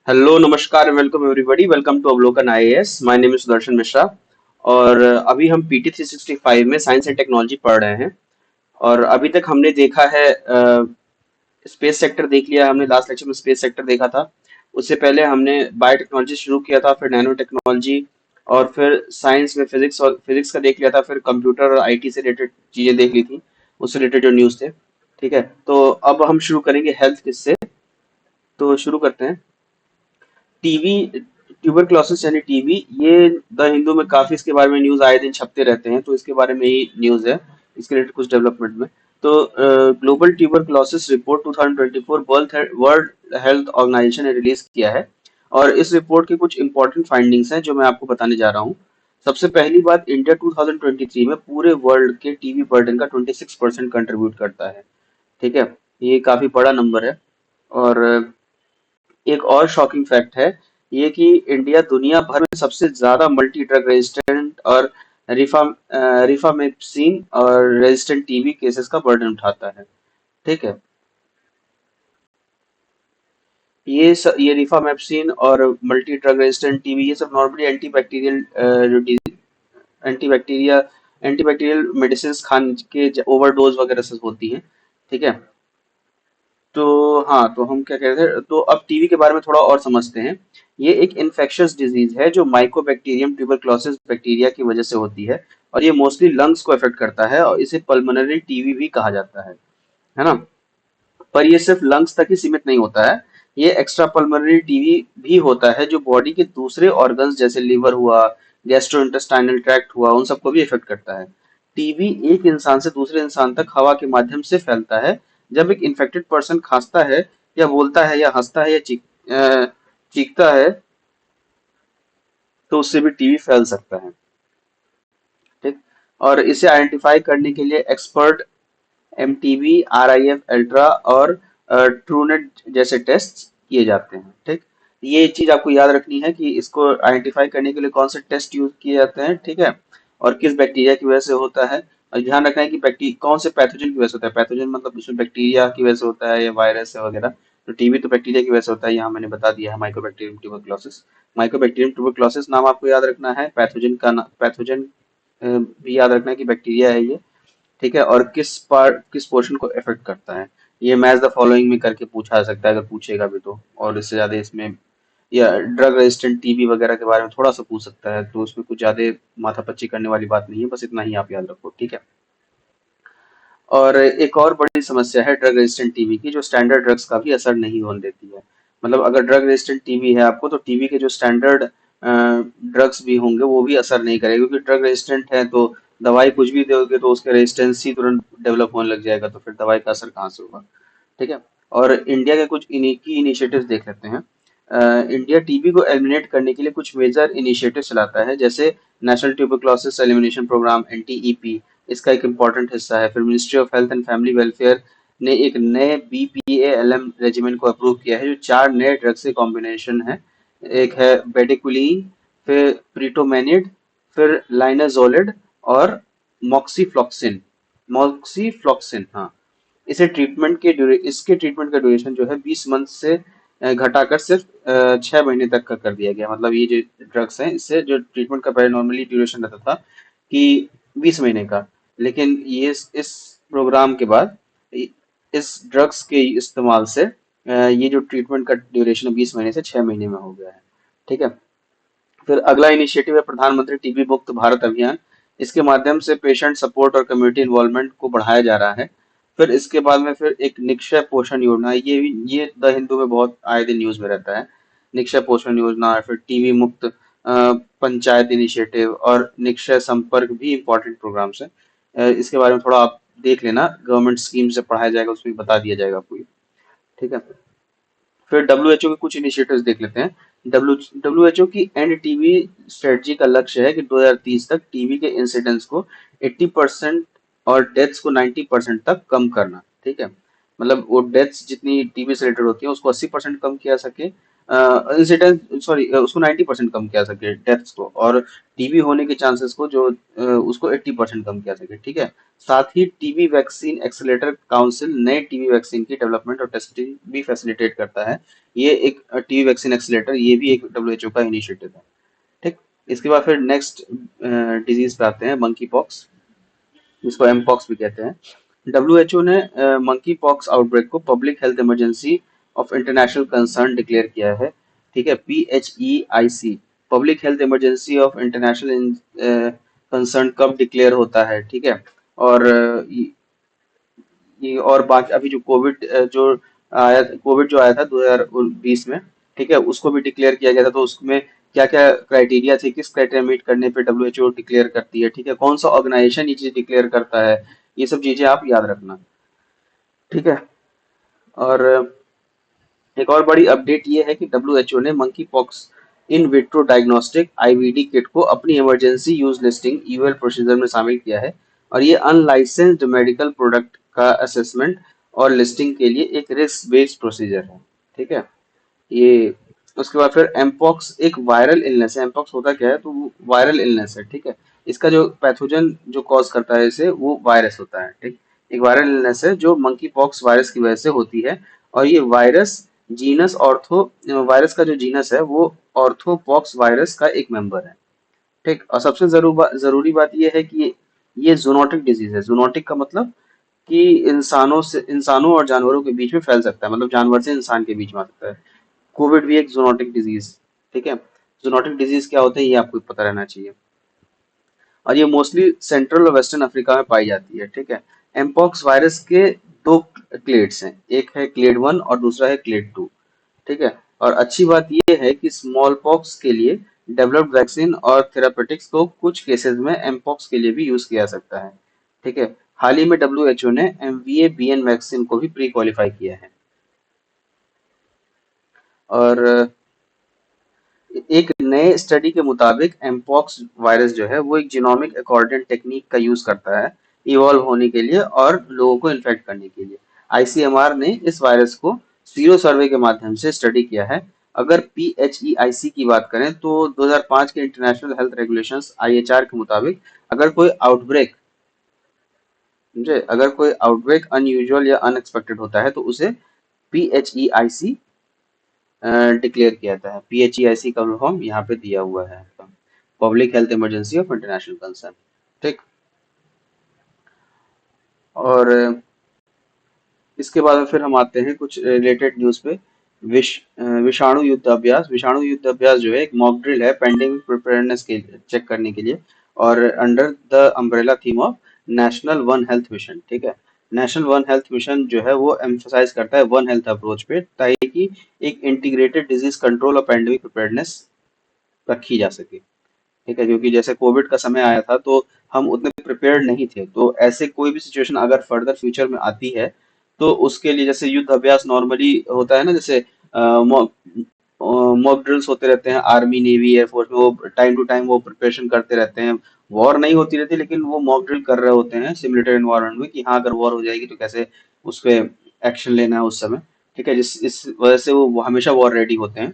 Hello नमस्कार welcome everybody welcome to अवलोकन IAS. My name is Sudarshan Mishra. और अभी हम पीटी 365 में साइंस एंड टेक्नोलॉजी पढ़ रहे हैं। और अभी तक हमने देखा है स्पेस सेक्टर देख लिया हमने। लास्ट लेक्चर में स्पेस सेक्टर देखा था। उससे पहले हमने बायोटेक्नोलॉजी शुरू किया था, फिर नैनो टेक्नोलॉजी, और फिर साइंस में फिजिक्स और फिजिक्स का देख लिया था। फिर कंप्यूटर और आईटी से रिलेटेड चीजें देख ली थी, उससे रिलेटेड जो न्यूज़ थे। ठीक है, तो अब हम शुरू करेंगे हेल्थ किससे। तो शुरू करते हैं। टीवी, ट्यूबरक्लोसिस यानी टीबी, ये द हिंदू में काफी इसके बारे में न्यूज आए दिन छपते रहते हैं, तो इसके बारे में ही न्यूज है। इसके रिलेटेड कुछ डेवलपमेंट में तो global tuberculosis report 2024 world health organization ने रिलीज किया है। और इस रिपोर्ट के कुछ इंपॉर्टेंट फाइंडिंग्स हैं जो मैं आपको बताने जा रहा हूँ। सबसे पहली बात, इंडिया 2023 में पूरे वर्ल्ड के टीबी बर्डन का 26% कंट्रीब्यूट करता है। ठीक है, ये काफी बड़ा नंबर है। और एक और शॉकिंग फैक्ट है ये कि इंडिया दुनिया भर में सबसे ज्यादा मल्टी ड्रग रेजिस्टेंट और रिफा रिफामेप्सिन और रेजिस्टेंट टीबी केसेस का बर्डन उठाता है। ठीक है, ये रिफामेप्सिन और मल्टी ड्रग रेजिस्टेंट टीबी, ये सब normally antibacteria antibacterial medicine Khan के ओवरडोज वगैरह से होती हैं। ठीक है, तो हाँ, तो हम क्या कह रहे थे, तो अब टीबी के बारे में थोड़ा और समझते हैं। ये एक इन्फेक्शियस डिजीज है जो माइकोबैक्टीरियम ट्यूबरक्लोसिस बैक्टीरिया की वजह से होती है। और ये मोस्टली लंग्स को अफेक्ट करता है और इसे पल्मोनरी टीबी भी कहा जाता है ना। पर ये सिर्फ लंग्स तक ही सीमित नहीं होता है। ये एक्स्ट्रा पल्मोनरी टीबी भी होता है जो बॉडी के दूसरे ऑर्गन्स जैसे लिवर हुआ, गैस्ट्रोइंटेस्टाइनल ट्रैक्ट हुआ, उन सबको भी इफेक्ट करता है। टीबी एक इंसान से दूसरे इंसान तक हवा के माध्यम से फैलता है। जब एक इन्फेक्टेड पर्सन खांसता है या बोलता है या हंसता है या चीखता है, तो उससे भी टीबी फैल सकता है। ठीक, और इसे आइडेंटिफाई करने के लिए एक्सपर्ट एमटीबी, आरआईएफ अल्ट्रा और ट्रूनेट जैसे टेस्ट किए जाते हैं। ठीक, ये चीज आपको याद रखनी है कि इसको आइडेंटिफाई करने के लिए कौन से टेस्ट यूज किए जाते हैं। ठीक है, और किस बैक्टीरिया की वजह से होता है। और ध्यान रखना है कि बैक्टीरिया कौन से पैथोजन की वजह से होता है। पैथोजन मतलब उसमें बैक्टीरिया की वजह से होता है या वायरस है वगैरह। तो टीबी तो बैक्टीरिया की वजह से होता है, यहाँ मैंने बता दिया है, माइकोबैक्टीरियम ट्यूबरक्लोसिस। माइकोबैक्टीरियम ट्यूबरक्लोसिस नाम आपको याद रखना है, पैथोजन भी याद रखना है कि बैक्टीरिया है ये। ठीक है, और किस पोर्शन को इफेक्ट करता है। ये मैच द फॉलोइंग में करके पूछा जा सकता है अगर पूछेगा भी तो। और इससे ज्यादा इसमें या ड्रग रेजिस्टेंट टीबी वगैरह के बारे में थोड़ा सा पूछ सकता है, तो उसमें कुछ ज्यादा माथापच्ची करने वाली बात नहीं है, बस इतना ही आप याद रखो। ठीक है, और एक और बड़ी समस्या है ड्रग रेजिस्टेंट टीबी की, जो स्टैंडर्ड ड्रग्स का भी असर नहीं होने देती है। मतलब अगर ड्रग रेजिस्टेंट टीबी है आपको, तो टीबी के जो स्टैंडर्ड ड्रग्स भी होंगे वो भी असर नहीं करेगा, क्योंकि ड्रग रेजिस्टेंट है तो दवाई कुछ भी दोगे तो उसका रेजिस्टेंस ही तुरंत डेवलप होने लग जाएगा, तो फिर दवाई का असर कहाँ से होगा। ठीक है, और इंडिया के कुछ की इनिशिएटिव्स देख लेते हैं। इंडिया टीबी को एलिमिनेट करने के लिए कुछ मेजर इनिशिएटिव चलाता है, जैसे national tuberculosis elimination programme NTEP, इसका एक इम्पॉर्टेंट हिस्सा है। फिर ministry of health and family welfare ने एक नए बीपीएएलएम रेजिमेंट को अप्रूव किया है, जो 4 नए ड्रग से कॉम्बिनेशन है। एक है बेडिक्विलीन, फिर प्रीटोमेनिड, फिर लाइनाजोलिड और मॉक्सीफ्लॉक्सिन। मॉक्सीफ्लॉक्सिन, हाँ। इसके ट्रीटमेंट का ड्यूरेशन जो है 20 मंथ से घटाकर सिर्फ 6 महीने तक का कर दिया गया। मतलब ये जो ड्रग्स हैं, इससे जो ट्रीटमेंट का पहले नॉर्मली ड्यूरेशन रहता था कि 20 महीने का, लेकिन ये इस प्रोग्राम के बाद इस ड्रग्स के इस्तेमाल से ये जो ट्रीटमेंट का ड्यूरेशन 20 महीने से 6 महीने में हो गया है। ठीक है, फिर अगला इनिशिएटिव है प्रधानमंत्री टीबी मुक्त भारत अभियान। इसके माध्यम से पेशेंट सपोर्ट और कम्युनिटी इन्वॉल्वमेंट को बढ़ाया जा रहा है। फिर इसके बाद में फिर एक निक्षय पोषण योजना है, ये द हिंदू में बहुत आए दिन न्यूज में रहता है। निक्षय पोषण योजना, फिर टीबी मुक्त पंचायत इनिशिएटिव और निक्षय संपर्क भी इंपॉर्टेंट प्रोग्राम्स हैं। इसके बारे में थोड़ा आप देख लेना, गवर्नमेंट स्कीम से पढ़ाया जाएगा, उसमें बता दिया जाएगा आपको ये। ठीक है, फिर डब्ल्यूएचओ के कुछ इनिशिएटिव्स देख लेते हैं। डब्ल्यूएचओ की एंड टीबी स्ट्रेटजी का लक्ष्य है कि 2030 तक टीबी के इंसिडेंस को 80% और डेथ्स को 90% तक कम करना। ठीक है, मतलब वो डेथ्स जितनी टीबी से रिलेटेड होती है उसको 80% कम किया सके, इंसिडेंस सॉरी उसको 90% कम किया सके डेथ्स को, और टीबी होने के चांसेस को जो उसको 80% कम किया सके, ठीक है। साथ ही टीबी वैक्सीन एक्सेलेरेटर काउंसिल नए टीबी वैक्सीन की डेवलपमेंट और टेस्टिंग भी फैसिलिटेट करता है। ये एक टीबी वैक्सीन एक्सेलेरेटर, ये भी एक डब्ल्यूएचओ का इनिशिएटिव है, ठीक। इसके बाद फिर नेक्स्ट डिजीज पे आते हैं, मंकी पॉक्स, जिसको एमपॉक्स भी कहते हैं। डब्ल्यूएचओ ने मंकी पॉक्स आउटब्रेक को public health emergency of international concern declare किया है, ठीक है। PHEIC, public health emergency of international concern कब डिक्लेयर होता है, ठीक है। और ये और बाकी अभी जो कोविड जो आया था 2020 में, ठीक है, उसको भी डिक्लेयर किया गया था। तो उसमें क्या क्या क्राइटेरिया थे, किस क्राइटेरिया मीट करने पे डब्ल्यूएचओ डिक्लेयर करती है, ठीक है, कौन सा ऑर्गेनाइजेशन ये चीज डिक्लेयर करता है, ये सब चीजें आप याद रखना, ठीक है। और एक और बड़ी अपडेट ये है कि डब्ल्यूएचओ ने monkey pox in vitro diagnostic IVD kit को अपनी इमरजेंसी यूज लिस्टिंग ईवेल प्रोसीजर में शामिल किया है। और ये अनलाइसेंस्ड मेडिकल प्रोडक्ट का असेसमेंट और लिस्टिंग के लिए एक रिस्क बेस्ड प्रोसीजर है, ठीक है। ये उसके बाद फिर एमपॉक्स एक वायरल इलनेस है। एमपॉक्स होता क्या है, तो वो वायरल इलनेस है, ठीक है। इसका जो पैथोजन जो कॉज करता है इसे, वो वायरस होता है, ठीक। एक वायरल इलनेस है जो मंकी पॉक्स वायरस की वजह से होती है। और ये वायरस जीनस ऑर्थो वायरस का जो जीनस है वो ऑर्थोपॉक्स वायरस का एक मेंबर है, ठीक। और सबसे जरूरी बात यह है कि ये जूनोटिक डिजीज है। जूनोटिक का मतलब कि इंसानों और जानवरों के बीच में फैल सकता है, मतलब जानवर से इंसान के बीच में आ सकता है। कोविड भी एक जूनोटिक डिजीज, ठीक है। जूनोटिक डिजीज क्या होते हैं ये आपको पता रहना चाहिए। और ये मोस्टली सेंट्रल और वेस्टर्न अफ्रीका में पाई जाती है, ठीक है। एमपॉक्स वायरस के दो क्लेड्स हैं, एक है क्लेड 1 और दूसरा है क्लेड 2, ठीक है। और अच्छी बात ये है कि स्मॉल पॉक्स के लिए डेवलप्ड वैक्सीन और थेरापेटिक्स को कुछ केसेस में एमपॉक्स के लिए भी यूज किया जा सकता है, ठीक है। हाल ही में डब्ल्यूएचओ ने एमवीए बीएन वैक्सीन को भी प्री क्वालिफाई किया है। और एक नए स्टडी के मुताबिक एमपॉक्स वायरस जो है वो एक जीनोमिक अकॉर्डेंट टेक्निक का यूज करता है इवॉल्व होने के लिए और लोगों को इन्फेक्ट करने के लिए। आईसीएमआर ने इस वायरस को सीरो सर्वे के माध्यम से स्टडी किया है। अगर पीएचईआईसी की बात करें तो 2005 के इंटरनेशनल हेल्थ रेगुलेशंस आईएचआर के मुताबिक अगर कोई आउटब्रेक समझे अगर कोई आउटब्रेक अनयूजुअल या अनएक्सपेक्टेड होता है तो उसे पीएचईआईसी डिक्लेयर किया था। पीएचईआईसी का फुल फॉर्म यहाँ पे दिया हुआ है, public health emergency of international concern, ठीक। और इसके बाद में फिर हम आते हैं कुछ रिलेटेड न्यूज पे। विषाणु युद्ध अभ्यास। विषाणु युद्ध अभ्यास जो है एक मॉक ड्रिल है पेंडेमिक प्रिपेयरनेस के चेक करने के लिए, और under the umbrella theme of national one health mission, ठीक है। नेशनल वन हेल्थ मिशन जो है वो एम्फोसाइज करता है वन हेल्थ अप्रोच पे, ताकि एक इंटीग्रेटेड डिजीज कंट्रोल और पेंडेमिक प्रिपेयरनेस रखी जा सके, ठीक है। क्योंकि जैसे कोविड का समय आया था तो हम उतने प्रिपेयर्ड नहीं थे, तो ऐसे कोई भी सिचुएशन अगर फर्दर फ्यूचर में आती है तो उसके लिए जैसे युद्ध अभ्यास नॉर्मली होता है ना, जैसे मॉक ड्रिल्स होते रहते हैं आर्मी नेवी एयरफोर्स में, वो टाइम टू टाइम वो प्रिपरेशन करते रहते हैं। वॉर नहीं होती रहती लेकिन वो मॉक ड्रिल कर रहे होते हैं सिमुलेटेड एनवायरनमेंट में कि हाँ अगर वॉर हो जाएगी तो कैसे उस पर एक्शन लेना है उस समय, ठीक है। जिस इस वजह से वो हमेशा वॉर रेडी होते हैं।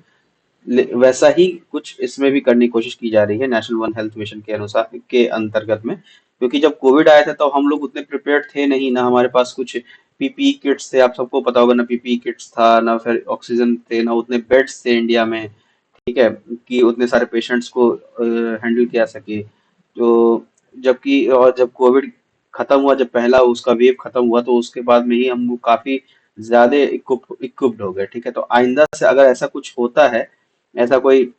वैसा ही कुछ इसमें भी करने की कोशिश की जा रही है नेशनल वन हेल्थ मिशन के अनुसार के अंतर्गत में। क्योंकि जब कोविड आया था तो हम लोग उतने प्रिपेयर्ड थे नहीं, ना हमारे पास कुछ पीपीई किट्स थे, आप सबको पता होगा, ना पीपीई किट्स था, ना फिर ऑक्सीजन थे, ना उतने बेड्स थे इंडिया में, ठीक है, कि उतने सारे पेशेंट्स को हैंडल किया सके। तो जबकि और जब कोविड खत्म हुआ, जब पहला उसका वेव खत्म हुआ तो उसके बाद में ही हम काफी ज्यादा इक्विप्ड हो गए, ठीक है। तो आइंदा से अगर ऐसा कुछ होता है, ऐसा कोई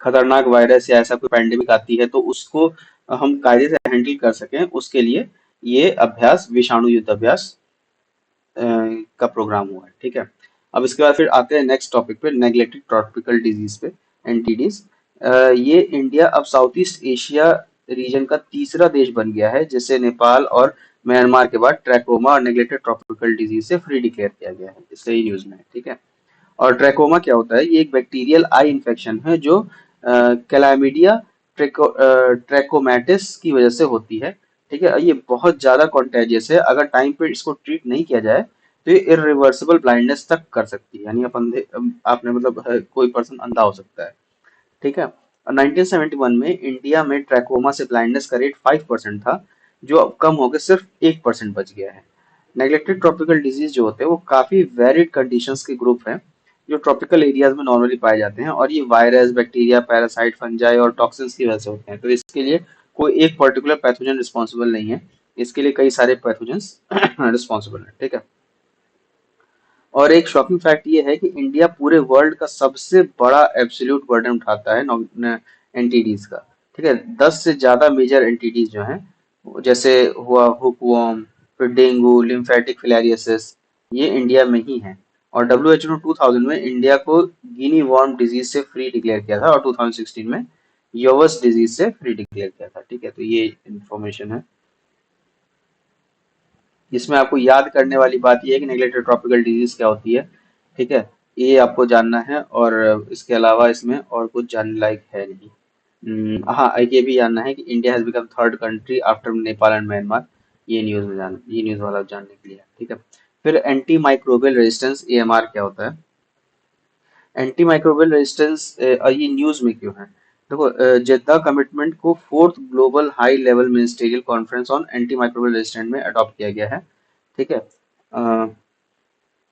खतरनाक वायरस या ऐसा कोई पैंडेमिक आती है तो उसको हम कायदे से हैंडल कर सकें, उसके लिए ये अभ्यास विषाणु युद्ध अभ्यास का प्रोग्राम हुआ है, ठीक है। अब इसके बाद फिर आते हैं नेक्स्ट टॉपिक पे, नेग्लेक्टेड ट्रॉपिकल डिजीज पे, एनटीडीज। ये इंडिया अब साउथ ईस्ट एशिया रीजन का तीसरा देश बन गया है जिसे नेपाल और म्यांमार के बाद ट्रैकोमा और नेग्लेक्टेड ट्रॉपिकल डिजीज से फ्री डिक्लेयर किया गया है, इसलिए ही न्यूज में है, ठीक है। और ट्रैकोमा क्या होता है, ये एक बैक्टीरियल आई इन्फेक्शन है जो कैलामिडिया ट्रैकोमैटिस की वजह से होती है, ठीक है। ये बहुत ज्यादा कॉन्टेजियस है, अगर टाइम पे इसको ट्रीट नहीं किया जाए तो ये इरिवर्सिबल ब्लाइंडनेस तक कर सकती है, यानी आपने मतलब कोई पर्सन अंधा हो सकता है। ठीक है। और 1971 में इंडिया में ट्रैकोमा से ब्लाइंडनेस का रेट 5% था, जो अब कम होकर सिर्फ 1% बच गया है। नेग्लेक्टेड ट्रॉपिकल डिजीज जो होते हैं वो काफी वेरिड कंडीशंस के ग्रुप हैं, जो ट्रॉपिकल एरियाज में नॉर्मली पाए जाते हैं, और ये वायरस, बैक्टीरिया, पैरासाइट, फंजाई और टॉक्सिन्स की वजह से होते हैं। तो इसके लिए कोई एक पर्टिकुलर पैथोजन रिस्पॉन्सिबल नहीं है, इसके लिए कई सारे पैथोजेंस रिस्पॉन्सिबल हैं। ठीक है। और एक शॉकिंग फैक्ट ये है कि इंडिया पूरे वर्ल्ड का सबसे बड़ा एब्सोल्यूट बर्डन उठाता है एंटीडीज का। ठीक है। 10 से ज्यादा मेजर एंटीडीज जो हैं, जैसे हुआ हुकवॉर्म, फिर डेंगू, लिम्फेटिक फिलारियसिस, ये इंडिया में ही है। और डब्ल्यू एच ओ ने 2000 में इंडिया को गिनी वॉर्म डिजीज से फ्री डिक्लेयर किया था, और 2016 में योवस डिजीज से फ्री डिक्लेयर किया था। ठीक है। तो ये इंफॉर्मेशन है। जिसमें आपको याद करने वाली बात यह है कि नेग्लेक्टेड ट्रॉपिकल डिजीज क्या होती है। ठीक है। ये आपको जानना है, और इसके अलावा इसमें और कुछ जानने लायक है नहीं। हाँ, एक ये भी जानना है कि India has become third country after Nepal and Myanmar. ये न्यूज वाला जानने के लिए है। ठीक है। फिर एंटी माइक्रोबियल रेजिस्टेंस एएमआर क्या होता है। एंटी माइक्रोबियल रेजिस्टेंस ये न्यूज में क्यों है। देखो, जेद्दा कमिटमेंट को fourth global high level ministerial conference on anti microbial resistant में अडॉप्ट किया गया है। ठीक है। अ,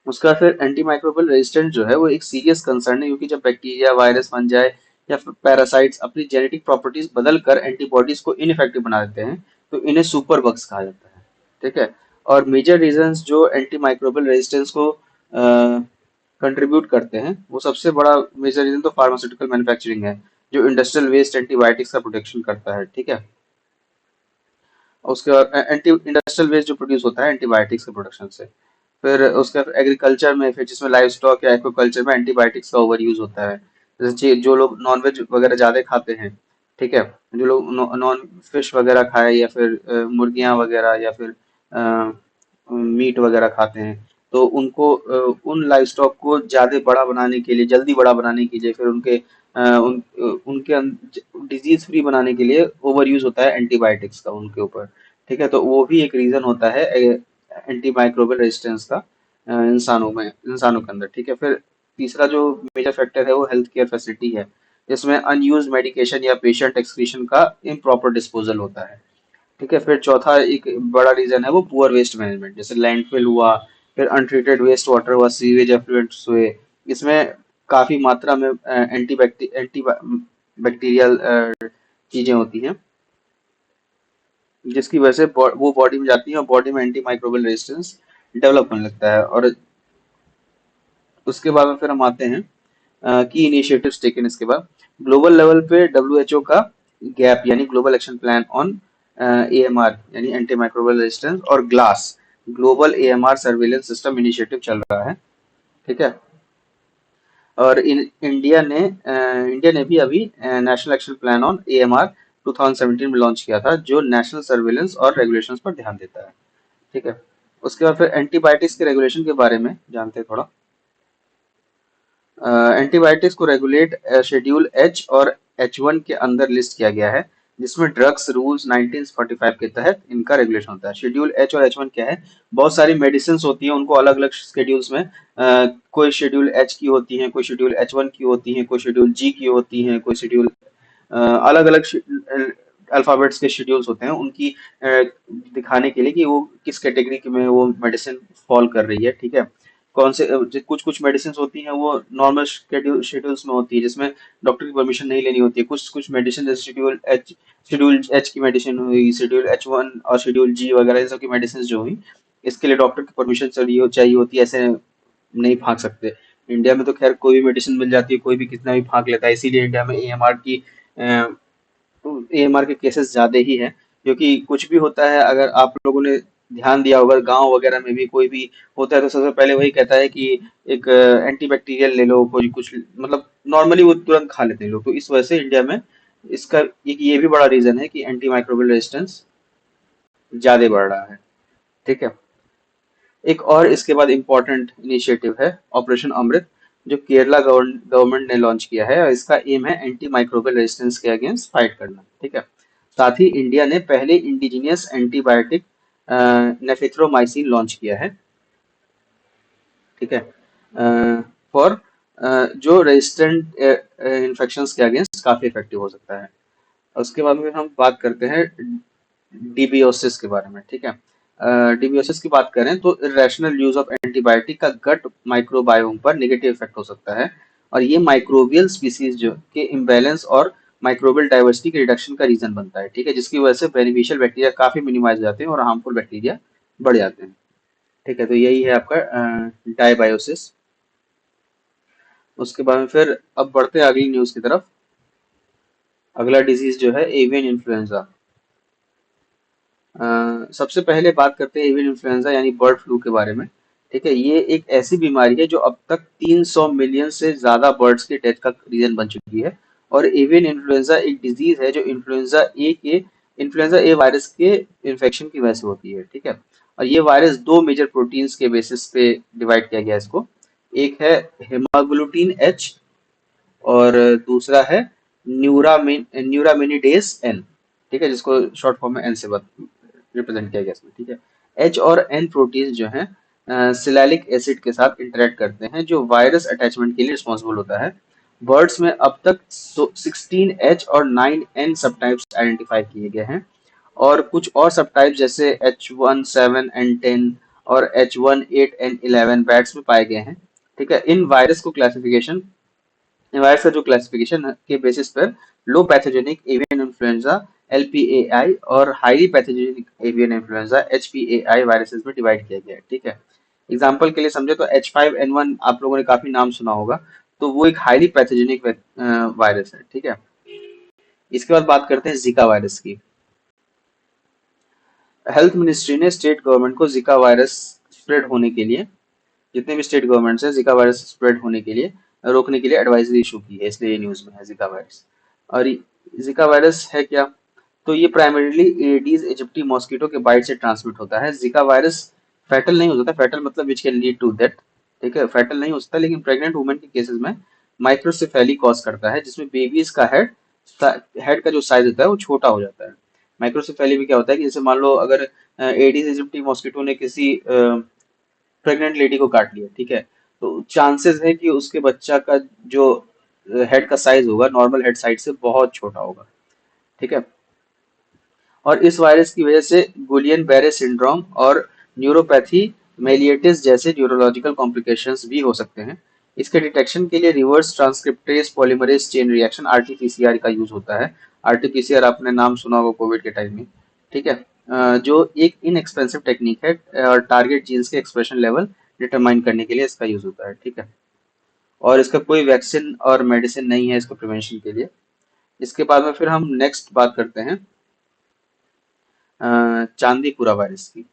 उसका फिर एंटी माइक्रोबियल रेजिस्टेंट जो है वो एक सीरियस कंसर्न है, क्योंकि जब बैक्टीरिया, वायरस, फंजाई या फिर पैरासाइट्स अपनी जेनेटिक प्रॉपर्टीज बदल कर एंटीबॉडीज को इनइफेक्टिव बना देते हैं, तो इन्हें सुपर बग्स कहा जाता है। ठीक है। और मेजर रीजंस जो एंटी माइक्रोबियल रेजिस्टेंस को कंट्रीब्यूट करते हैं, वो सबसे बड़ा मेजर रीजन तो फार्मास्यूटिकल मैन्युफैक्चरिंग है, जो इंडस्ट्रियल वेस्ट एंटीबायोटिक्स का प्रोटेक्शन करता है। ठीक है। और उसके बाद एंटी इंडस्ट्रियल वेस्ट जो प्रोड्यूस होता है एंटीबायोटिक्स के प्रोडक्शन से। फिर उसका एग्रीकल्चर में, फिर जिसमें लाइव स्टॉक या एक्वाकल्चर में एंटीबायोटिक्स का ओवर यूज होता है। जैसे जो लोग नॉनवेज वगैरह ज्यादा खाते हैं। ठीक है। जो लोग नॉन फिश वगैरह खाए, या फिर मुर्गियां वगैरह, या फिर मीट वगैरह खाते हैं, तो उनको उन लाइव स्टॉक को ज्यादा बड़ा बनाने के लिए, जल्दी बड़ा बनाने के लिए, फिर उनके डिजीज फ्री बनाने के लिए ओवर यूज होता है एंटीबायोटिक्स का उनके ऊपर। ठीक है। तो वो भी एक रीजन होता है एंटी माइक्रोबियल रेजिस्टेंस का इंसानों के अंदर। ठीक है। फिर तीसरा जो मेजर फैक्टर है वो हेल्थ केयर फैसिलिटी है, जिसमें अनयूज मेडिकेशन या पेशेंट एक्सक्रीशन का इम्प्रॉपर डिस्पोजल होता है। ठीक है। फिर चौथा एक बड़ा रीजन है वो पुअर वेस्ट मैनेजमेंट, जैसे लैंडफिल हुआ, फिर अनट्रीटेड वेस्ट वाटर हुआ, सीवेज एफ्लुएंट्स हुए। इसमें काफी मात्रा में एंटी बैक्टीरियल चीजें होती हैं, जिसकी वजह से वो बॉडी में जाती है, और बॉडी में एंटी माइक्रोबियल रेजिस्टेंस डेवलप होने लगता है। और उसके बाद में फिर हम आते हैं की इनिशिएटिव्स टेकन। इसके बाद ग्लोबल लेवल पे डब्ल्यूएचओ का गैप, यानी global action plan on AMR, यानी एंटी माइक्रोबियल रेजिस्टेंस, और glass global AMR surveillance system initiative चल रहा है। ठीक है। और इंडिया ने भी अभी national action plan on AMR 2017 में लॉन्च किया था, जो नेशनल सर्विलेंस और रेगुलेशंस पर ध्यान देता है। ठीक है। उसके बाद फिर एंटीबायोटिक्स के रेगुलेशन के बारे में जानते हैं थोड़ा। एंटीबायोटिक्स को रेगुलेट शेड्यूल एच और H1 के अंदर लिस्ट किया गया है, जिसमें ड्रग्स रूल्स 1945 के तहत इनका रेगुलेशन होता है। शेड्यूल एच और H1 क्या है। बहुत सारी मेडिसिन होती हैं, उनको अलग अलग शेड्यूल्स में कोई शेड्यूल एच की होती हैं, कोई शेड्यूल H1 की होती हैं, कोई शेड्यूल जी की होती हैं, कोई शेड्यूल अलग अलग अल्फाबेट्स के शेड्यूल्स होते हैं उनकी दिखाने के लिए कि वो किस कैटेगरी में वो मेडिसिन फॉल कर रही है। ठीक है। कौन से कुछ कुछ मेडिसिन होती हैं वो नॉर्मल शेड्यूल्स में होती है, जिसमें डॉक्टर की परमिशन नहीं लेनी होती है। कुछ कुछ मेडिसिन जैसे शेड्यूल एच की मेडिसिन हुई, शेड्यूल H1 और शेड्यूल जी वगैरह, इन सब की मेडिसिन जो हुई, इसके लिए डॉक्टर की परमिशन चाहिए होती है, ऐसे नहीं भाग सकते। इंडिया में तो खैर कोई भी मेडिसिन मिल जाती है, कोई भी कितना भी भाग लेता है, इसीलिए इंडिया में एएमआर के केसेस ज्यादा ही है। क्योंकि कुछ भी होता है, अगर आप लोगों ने ध्यान दिया होगा, गांव वगैरह में भी कोई भी होता है तो सबसे पहले वही कहता है कि एक एंटीबैक्टीरियल ले लो, कोई कुछ मतलब नॉर्मली वो तुरंत खा लेते हैं लोग। तो इस वजह से इंडिया में इसका एक ये भी बड़ा रीजन है कि एंटी माइक्रोबियल रेजिस्टेंस ज्यादा बढ़ रहा है। ठीक है। एक और इसके बाद इम्पोर्टेंट इनिशिएटिव है ऑपरेशन अमृत, जो केरला गवर्नमेंट ने लॉन्च किया है, और इसका एम है एंटी माइक्रोबियल रेजिस्टेंस के अगेंस्ट फाइट करना। ठीक है। साथ ही इंडिया ने पहले इंडिजिनियस एंटीबायोटिक नेफेथ्रोमाइसिन लॉन्च किया है। ठीक है, फॉर जो रेजिस्टेंट इन्फेक्शंस के अगेंस्ट काफी इफेक्टिव हो सकता है। उसके बाद में हम बात करते हैं डिबियोसिस के बारे में। ठीक है, डिबियोसिस की बात करें तो इरेशनल यूज ऑफ एंटीबायोटिक का गट माइक्रोबायोम पर नेगेटिव इफेक्ट हो सकता है, और ये माइक्रोबियल स्पीसीज जो के इम्बैलेंस और माइक्रोबियल डाइवर्सिटी के रिडक्शन का रीजन बनता है। ठीक है, जिसकी वजह से बेनिफिशियल बैक्टीरिया काफी मिनिमाइज हो जाते हैं और हार्मफुल बैक्टीरिया बढ़ जाते हैं। ठीक है, तो यही है आपका डायबायोसिस। उसके बाद में फिर अब बढ़ते हैं अगली न्यूज की तरफ। अगला डिजीज जो है एवियन इन्फ्लुएंजा। सबसे पहले बात करते हैं एवियन इन्फ्लुएंजा यानी बर्ड फ्लू के बारे में। ठीक है, ये एक ऐसी बीमारी है जो अब तक 300 मिलियन से ज्यादा बर्ड्स के डेथ का रीजन बन चुकी है। और एवियन इन्फ्लुएंजा एक डिजीज है जो इन्फ्लुएंजा ए वायरस के इन्फेक्शन की वजह से होती है। ठीक है, और ये वायरस दो मेजर प्रोटीन्स के बेसिस पे डिवाइड किया गया है इसको। एक है हेमाग्लूटिन एच, और दूसरा है न्यूरामिनिडेज एन। ठीक है, जिसको शॉर्ट फॉर्म में एन से रिप्रेजेंट किया गया इसमें। ठीक है, एच और एन प्रोटीन जो हैं सिलैलिक एसिड के साथ इंटरेक्ट करते हैं, जो वायरस अटैचमेंट के लिए रिस्पॉन्सिबल होता है। बर्ड्स में अब तक 16 एच और 9 एन सबटाइप्स आइडेंटिफाई किए गए हैं, और कुछ और सबटाइप जैसे H17N10 और H18N11 बैट्स में पाए गए हैं। ठीक है, इन वायरस का जो क्लासिफिकेशन के बेसिस पर लो पैथोजेनिक एवियन इन्फ्लुएंजा LPAI और highly pathogenic avian influenza HPAI viruses में डिवाइड किया गया है। ठीक है, एग्जाम्पल के लिए समझे तो H5N1 आप लोगों ने काफी नाम सुना होगा, तो वो एक हाईली पैथोजेनिक वायरस है। ठीक है, इसके बाद बात करते हैं जिका वायरस की। हेल्थ मिनिस्ट्री ने स्टेट गवर्नमेंट को जिका वायरस स्प्रेड होने के लिए, जितने भी स्टेट गवर्नमेंट्स हैं जिका वायरस स्प्रेड होने के लिए रोकने के लिए एडवाइजरी इशू की है, इसलिए ये न्यूज में है जिका वायरस। और जिका वायरस है क्या? तो ये प्राइमरीली एडीज इजिप्टी मॉस्किटो के बाइट से ट्रांसमिट होता है। जिका वायरस फैटल नहीं हो सकता, फैटल मतलब which can lead to death. ठीक है, फैटल नहीं हो सकता, लेकिन प्रेग्नेंट वुमेन के केसेस में माइक्रोसेफेली कॉज करता है, जिसमें बेबीज का हेड का जो साइज होता है वो छोटा हो जाता है। माइक्रोसेफेली में क्या होता है कि जैसे मान लो अगर एडीज इजिप्टी मॉस्किटो ने किसी प्रेग्नेंट लेडी को काट लिया, ठीक है, तो चांसेस है कि उसके बच्चा का जो हेड का साइज होगा नॉर्मल हेड साइज से बहुत छोटा होगा। ठीक है, और इस वायरस की वजह से गुलियन बेरे सिंड्रोम और न्यूरोपैथी मेलिएटिस जैसे न्यूरोलॉजिकल कॉम्प्लिकेशंस भी हो सकते हैं। इसके डिटेक्शन के लिए reverse transcriptase polymerase chain reaction RT-PCR का यूज होता है। RT-PCR आपने नाम सुना होगा कोविड के टाइम में। ठीक है, जो एक इनएक्सपेंसिव टेक्निक है और टारगेट जीन्स के एक्सप्रेशन लेवल डिटरमाइन करने के लिए इसका यूज होता है। ठीक है, और इसका कोई वैक्सीन और मेडिसिन नहीं है इसको प्रिवेंशन के लिए। इसके बाद में फिर हम नेक्स्ट बात करते हैं चांदीपुरा वायरस की।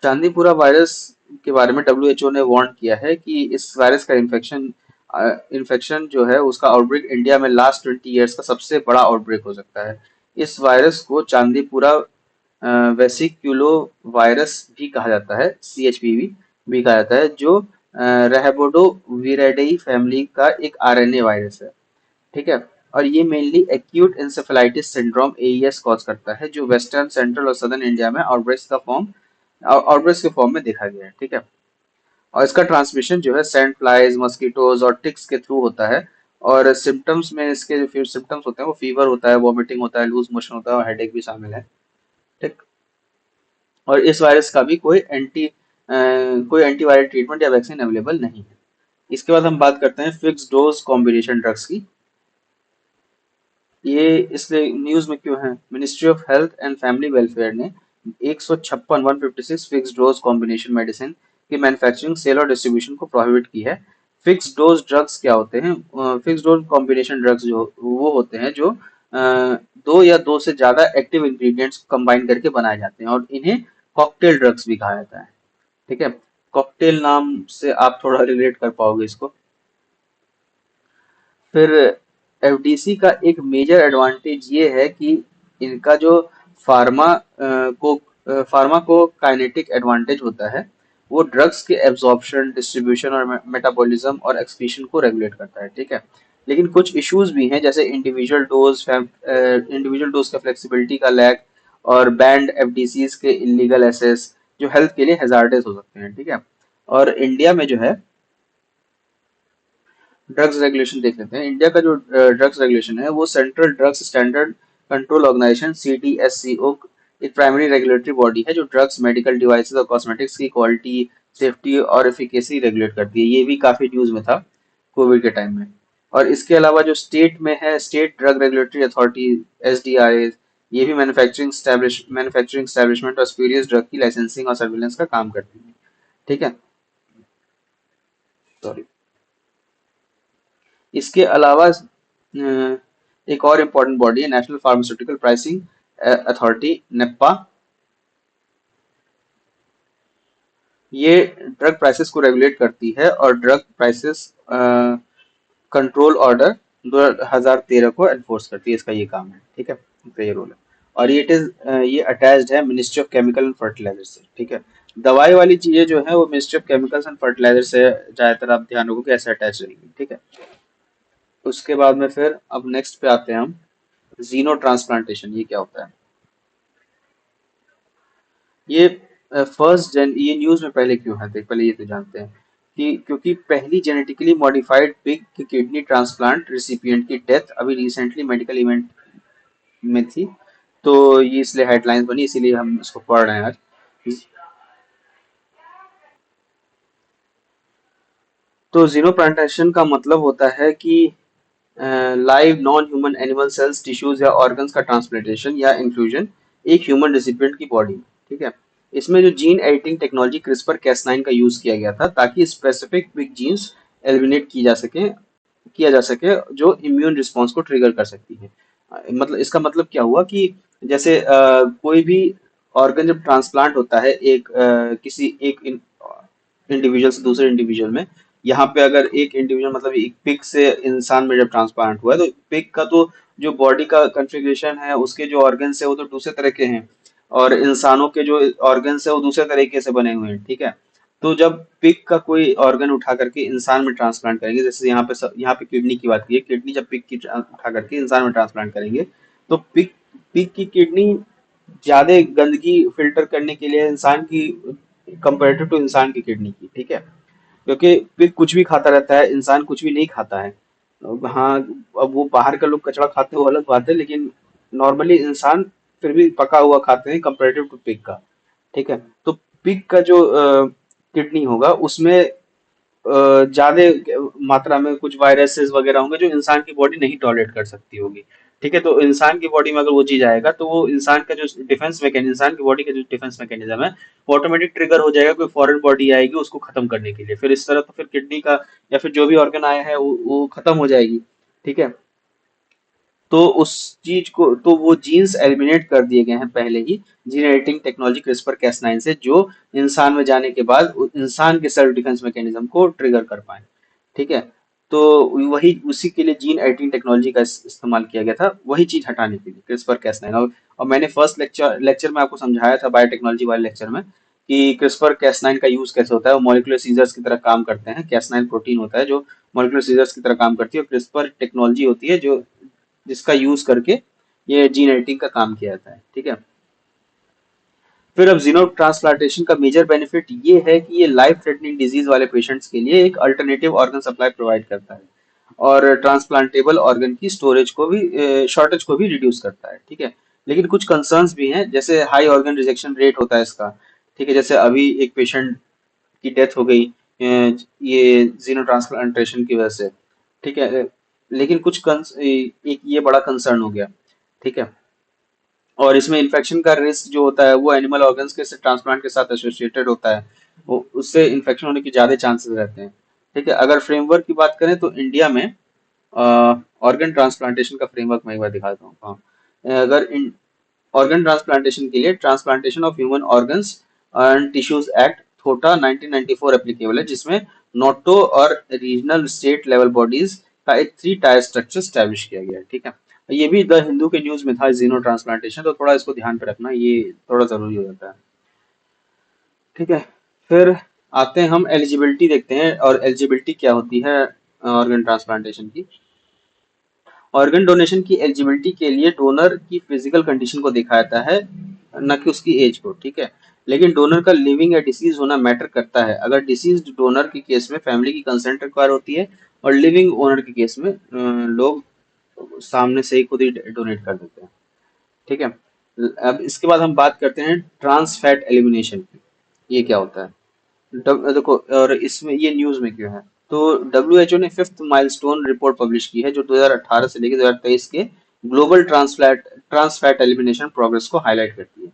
चांदीपुरा वायरस के बारे में WHO ने वार्न किया है कि इस वायरस का इन्फेक्शन जो है उसका आउटब्रेक इंडिया में लास्ट 20 इयर्स का सबसे बड़ा आउटब्रेक हो सकता है। इस वायरस को चांदीपुरा वेसिक्यूलो वायरस भी कहा जाता है, CHPV भी कहा जाता है, जो रहबोडो विराइडेई फैमिली का एक RNA वायरस है। ठीक है, और ये mainly acute encephalitis syndrome AES cause करता है, जो वेस्टर्न सेंट्रल और सदर्न इंडिया में आउटब्रेक्स के फॉर्म में देखा गया है। ठीक है, और इसका ट्रांसमिशन जो है सैंड फ्लाइज, मस्कीटोज और टिक्स के थ्रू होता है। और सिम्टम्स में इसके जो फिर सिम्टम्स होते हैं वो फीवर होता है, वॉमिटिंग होता है, लूज मोशन होता है और हेडेक भी शामिल है। ठीक, और इस वायरस का भी कोई एंटीवायरल ट्रीटमेंट या वैक्सीन अवेलेबल नहीं है। इसके बाद हम बात करते हैं फिक्स डोज कॉम्बिनेशन ड्रग्स की। ये इसलिए न्यूज में क्यों है? Ministry of health and family welfare ने 156 फिक्स डोज कॉम्बिनेशन मेडिसिन की मैन्युफैक्चरिंग, सेल और डिस्ट्रीब्यूशन को प्रोहिबिट की है। फिक्स डोज ड्रग्स क्या होते हैं? फिक्स डोज कॉम्बिनेशन ड्रग्स जो वो होते हैं जो दो या दो से ज्यादा एक्टिव इंग्रेडिएंट्स कंबाइन करके बनाए जाते हैं, और इन्हें कॉकटेल ड्रग्स भी कहा जाता है। ठीक है, कॉकटेल नाम से आप थोड़ा रिलेट कर पाओगे इसको। फिर FDC का एक मेजर एडवांटेज ये है कि इनका जो फार्मा को काइनेटिक एडवांटेज होता है, वो ड्रग्स के एब्जॉर्प्शन, डिस्ट्रीब्यूशन और मेटाबॉलिज्म और एक्सक्रीशन को रेगुलेट करता है। ठीक है, लेकिन कुछ इश्यूज भी हैं, जैसे इंडिविजुअल डोज का फ्लेक्सिबिलिटी का लैक और बैंड FDCs के इलीगल एसेस, जो हेल्थ के लिए हैजार्डस हो सकते हैं। ठीक है, और इंडिया में जो है ड्रग्स रेगुलेशन देख लेते हैं। इंडिया का जो ड्रग्स रेगुलेशन है वो central drugs standard control organisation CDSCO एक प्राइमरी रेगुलेटरी बॉडी है जो ड्रग्स, मेडिकल डिवाइसेस और कॉस्मेटिक्स की क्वालिटी, सेफ्टी और एफिकेसी रेगुलेट करती है। ये भी काफी न्यूज में था कोविड के टाइम में। और इसके अलावा जो स्टेट में है, state drug regulatory authority, SDRA, ये भी मैन्युफैक्चरिंग एस्टेब्लिशमेंट और स्पूरियस ड्रग की लाइसेंसिंग और सर्विलेंस का काम करती है। ठीक है। सॉरी। इसके अलावा एक और इम्पोर्टेंट बॉडी है नेशनल फार्मास्यूटिकल प्राइसिंग अथॉरिटी, नेप्पा। ये ड्रग प्राइसेस को रेगुलेट करती है और ड्रग प्राइसेस कंट्रोल ऑर्डर 2013 को एनफोर्स करती है। इसका ये काम है। ठीक है, इसका ये रोल है। और ये अटैच्ड है ministry of chemical and fertiliser से। ठीक है। दवाई वाली चीजें जो है वो ministry of chemicals and fertiliser से ज्यादातर आप ध्यान रखो कि ऐसे अटैच रहेंगी। ठीक है। उसके बाद में फिर अब नेक्स्ट पे आते हैं हम, जीनो ट्रांसप्लांटेशन। ये क्या होता है? ये फर्स्ट जेन, ये न्यूज में पहले क्यों है, देख पहले ये तो जानते हैं कि क्योंकि पहली जेनेटिकली मॉडिफाइड पिग की किडनी ट्रांसप्लांट रिसिपिएंट की डेथ अभी रिसेंटली मेडिकल इवेंट में थी। तो ये इसलिए हेडलाइंस बनी, इसीलिए हम इसको पढ़ रहे हैं आज। तो जीनो प्लांटेशन का मतलब होता है कि live non human animal cells, tissues या ऑर्गन्स का ट्रांसप्लांटेशन या इंफ्यूजन एक ह्यूमन रेसिपिएंट की बॉडी में। ठीक है। इसमें जो gene editing technology CRISPR Cas9 का यूज किया गया था ताकि स्पेसिफिक बिग जीन्स एलिमिनेट किया जा सके जो इम्यून रिस्पॉन्स को ट्रिगर कर सकती है। मतलब इसका मतलब क्या हुआ कि जैसे कोई भी ऑर्गन जब ट्रांसप्लांट होता है एक किसी एक इंडिविजुअल से दूसरे इंडिविजुअल में, यहाँ पे अगर एक इंडिविजुअल मतलब एक पिग से इंसान में जब ट्रांसप्लांट हुआ है तो पिग का तो जो बॉडी का कॉन्फ़िगरेशन है, उसके जो ऑर्गन्स है वो तो दूसरे तरह के हैं, और इंसानों के जो ऑर्गन्स है वो दूसरे तरीके से बने हुए हैं। ठीक है। तो जब पिग का कोई ऑर्गन उठा करके इंसान में ट्रांसप्लांट करेंगे, जैसे यहाँ पे किडनी की बात की है, किडनी जब पिग की उठा करके इंसान में ट्रांसप्लांट करेंगे तो पिग पिग की किडनी ज्यादा गंदगी फिल्टर करने के लिए इंसान की कंपेरेटिव टू इंसान की किडनी की। ठीक है। क्योंकि पिग कुछ भी खाता रहता है, इंसान कुछ भी नहीं खाता है। अब हाँ, अब वो बाहर का लोग कचड़ा खाते हैं वो अलग बात है, लेकिन नॉर्मली इंसान फिर भी पका हुआ खाते हैं कंपेरेटिव टू पिग का। ठीक है। तो पिग का जो किडनी होगा उसमें ज्यादा मात्रा में कुछ वायरसेस वगैरह होंगे जो इंसान की बॉडी नहीं टॉलरेट कर सकती होगी। ठीक है। तो इंसान की बॉडी में अगर वो चीज आएगा तो वो इंसान की बॉडी का जो डिफेंस मैकेनिज्म है वो ऑटोमेटिक ट्रिगर हो जाएगा, कोई फॉरेन बॉडी आएगी उसको खत्म करने के लिए, फिर इस तरह तो फिर किडनी का या फिर जो भी ऑर्गन आया है वो खत्म हो जाएगी। ठीक है। तो उस चीज को तो वो जीन्स एलिमिनेट कर दिए गए हैं पहले ही जीन एडिटिंग टेक्नोलॉजी CRISPR-Cas9 से, जो इंसान में जाने के बाद इंसान के सेल्फ डिफेंस मैकेनिज्म को ट्रिगर कर पाए। ठीक है। तो वही उसी के लिए जीन एडिटिंग टेक्नोलॉजी का इस्तेमाल किया गया था, वही चीज हटाने के लिए CRISPR-Cas9। और मैंने फर्स्ट लेक्चर में आपको समझाया था बायोटेक्नोलॉजी वाले लेक्चर में कि CRISPR-Cas9 का यूज कैसे होता है। वो मॉलिक्यूलर सीजर्स की तरह काम करते हैं। Cas9 प्रोटीन होता है जो मॉलिक्यूलर सीजर्स की तरह काम करती है, और क्रिस्पर टेक्नोलॉजी होती है जो जिसका यूज करके ये जीन एडिटिंग का काम किया जाता है। ठीक है। फिर अब जीनो ट्रांसप्लांटेशन का मेजर बेनिफिट ये है कि ये लाइफ थ्रेटनिंग डिजीज वाले पेशेंट्स के लिए एक अल्टरनेटिव ऑर्गन सप्लाई प्रोवाइड करता है, और ट्रांसप्लांटेबल ऑर्गन की स्टोरेज को भी शॉर्टेज को भी रिड्यूस करता है। ठीक है। लेकिन कुछ कंसर्न्स भी हैं, जैसे हाई ऑर्गन रिजेक्शन रेट होता है इसका। ठीक है। जैसे अभी एक पेशेंट की डेथ हो गई ये जीनो ट्रांसप्लांटेशन की वजह से। ठीक है। लेकिन एक ये बड़ा कंसर्न हो गया। ठीक है। और इसमें इन्फेक्शन का रिस्क जो होता है वो एनिमल ऑर्गन्स के ट्रांसप्लांट के साथ एसोसिएटेड होता है, वो उससे इन्फेक्शन होने के ज्यादा चांसेस रहते हैं। ठीक है। अगर फ्रेमवर्क की बात करें तो इंडिया में ऑर्गन ट्रांसप्लांटेशन का फ्रेमवर्क मैं एक बार दिखाता हूँ। हाँ। अगर ऑर्गन ट्रांसप्लांटेशन के लिए transplantation of human organs and tissues act Thotta 1994 applicable है, जिसमें नोटो और रीजनल स्टेट लेवल बॉडीज का एक 3 टायर स्ट्रक्चर स्टैब्लिश किया गया है। ठीक है। ये भी द हिंदू के न्यूज में था जीनो ट्रांसप्लांटेशन, तो थोड़ा इसको ध्यान पे रखना, ये थोड़ा जरूरी हो जाता है। ठीक है। फिर आते हैं हम एलिजिबिलिटी देखते हैं, और एलिजिबिलिटी क्या होती है ऑर्गन ट्रांसप्लांटेशन की। ऑर्गन डोनेशन की एलिजिबिलिटी के लिए डोनर की फिजिकल कंडीशन को देखा जाता है, न कि उसकी एज को। ठीक है। लेकिन डोनर का लिविंग या डिसीज होना मैटर करता है। अगर डिसीज डोनर के केस में फैमिली की कंसेंट रिक्वायर होती है, और लिविंग ओनर के केस में लोग सामने से ही खुद ही डोनेट कर देते हैं। ठीक है। अब इसके बाद हम बात करते हैं ट्रांस फैट एलिमिनेशन की। ये क्या होता है? देखो, और इसमें ये न्यूज में क्यों है? तो डब्ल्यू एच ओ ने फिफ्थ माइलस्टोन रिपोर्ट पब्लिश की है, जो 2018 से लेकर 2023 के global trans fat elimination progress को हाईलाइट करती है।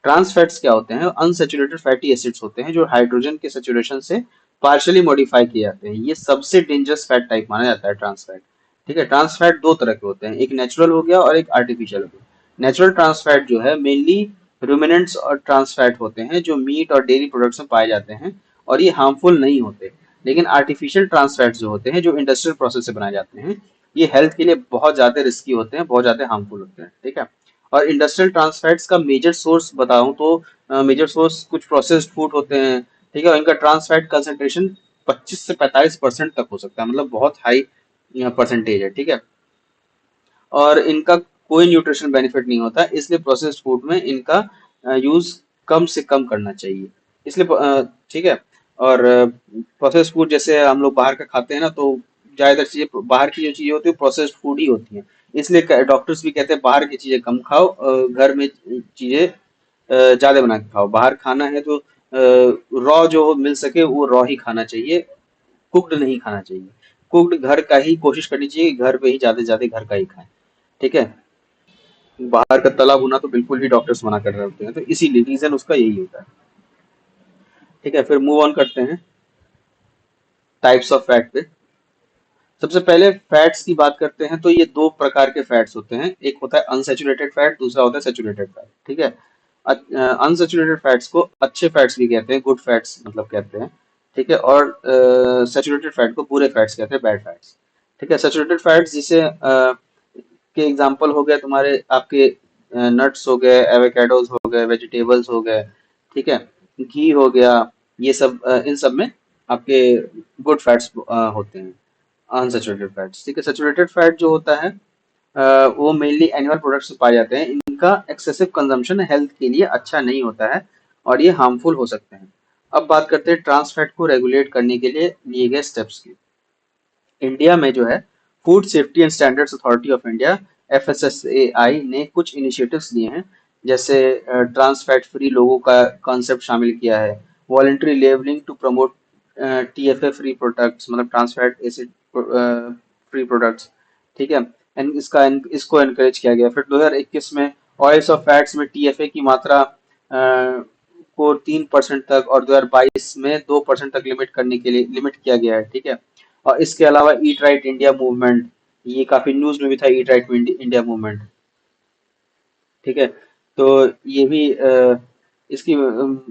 ट्रांस फैट्स क्या होते हैं? अनसेचुरेटेड फैटी एसिड्स होते हैं जो हाइड्रोजन के सेचुरेशन से पार्शियली मॉडिफाई किए जाते हैं। ये सबसे डेंजरस फैट टाइप माना जाता है, ट्रांस फैट। ठीक है। ट्रांस फैट दो तरह के होते हैं, एक नेचुरल हो गया और एक आर्टिफिशियल हो गया। नेचुरल ट्रांस फैट जो है मेनली रूमिनेंट्स और ट्रांस फैट होते हैं जो मीट और डेयरी प्रोडक्ट्स में पाए जाते हैं, और ये हार्मफुल नहीं होते। लेकिन आर्टिफिशियल ट्रांस फैट्स जो होते हैं, जो इंडस्ट्रियल प्रोसेस से बनाए जाते हैं, ये हेल्थ के लिए बहुत ज्यादा रिस्की होते हैं, बहुत ज्यादा हार्मफुल होते हैं। ठीक है। और इंडस्ट्रियल ट्रांसफैट्स का मेजर सोर्स बताऊं तो मेजर सोर्स कुछ प्रोसेस्ड फूड होते हैं। ठीक है। और इनका ट्रांसफैट कंसंट्रेशन 25 से 45% तक हो सकता है, मतलब बहुत हाई परसेंटेज है। ठीक है। और इनका कोई न्यूट्रिशन बेनिफिट नहीं होता, इसलिए प्रोसेस्ड फूड में इनका यूज कम से कम करना चाहिए। इसलिए ठीक है। और प्रोसेस्ड फूड जैसे हम लोग बाहर का खाते हैं ना, तो ज्यादातर चीजें बाहर की जो चीजें होती है प्रोसेस्ड फूड ही होती हैं। इसलिए डॉक्टर्स भी कहते हैं बाहर की चीजें कम खाओ, घर में चीजें ज्यादा बना के खाओ। बाहर खाना है तो रॉ जो मिल सके वो रॉ ही खाना चाहिए, कुक्ड नहीं खाना चाहिए। कुक्ड घर का ही कोशिश करनी चाहिए कि घर पे ही ज्यादा से ज्यादा घर का ही खाएं। ठीक है। बाहर का तला भुना तो बिल्कुल ही डॉक्टर्स मना कर रहे होते हैं, तो इसीलिए रीजन उसका यही होता है। ठीक है। फिर मूव ऑन करते हैं टाइप्स ऑफ फैट पे। सबसे पहले फैट्स की बात करते हैं, तो ये दो प्रकार के फैट्स होते हैं, एक होता है अनसेचुरेटेड फैट, दूसरा होता है सेचुरेटेड फैट। ठीक है। अनसेचुरेटेड फैट्स को अच्छे फैट्स भी कहते हैं, गुड फैट्स मतलब कहते हैं। ठीक है। और सेचुरेटेड फैट को बुरे फैट्स कहते हैं, बैड फैट्स। ठीक है। सेचुरेटेड फैट्स जिसे के एग्जांपल हो गए तुम्हारे आपके नट्स हो गए, एवोकाडोज हो गए, वेजिटेबल्स हो गए। ठीक है। घी हो गया। ये सब इन सब में आपके गुड फैट्स होते हैं, अनसेचुरेटेड फैट्स। ठीक है। सेचुरेटेड फैट जो होता है वो मेनली एनिमल प्रोडक्ट्स से पाए जाते हैं। इनका एक्सेसिव कंजम्पशन हेल्थ के लिए अच्छा नहीं होता है, और ये हार्मफुल हो सकते हैं। अब बात करते हैं ट्रांस फैट को रेगुलेट करने के लिए लिए गए स्टेप्स की। इंडिया में जो है food safety and standards authority of India, FSSAI ने कुछ इनिशिएटिव्स लिए हैं। जैसे ट्रांस फैट फ्री लोगों का कॉन्सेप्ट शामिल किया है, voluntary labelling to promote TFA free products, मतलब trans fat acid free products. ठीक है। एंड इसको एनकरेज किया गया। फिर 2021 में ऑयल्स और फैट्स में टीएफए की मात्रा को 3% तक, और 2022 में 2% तक लिमिट करने के लिए लिमिट किया गया है। ठीक है। और इसके अलावा ईट राइट इंडिया मूवमेंट, ये काफी न्यूज में भी था, ईट राइट इंडिया मूवमेंट। ठीक है। तो ये भी इसकी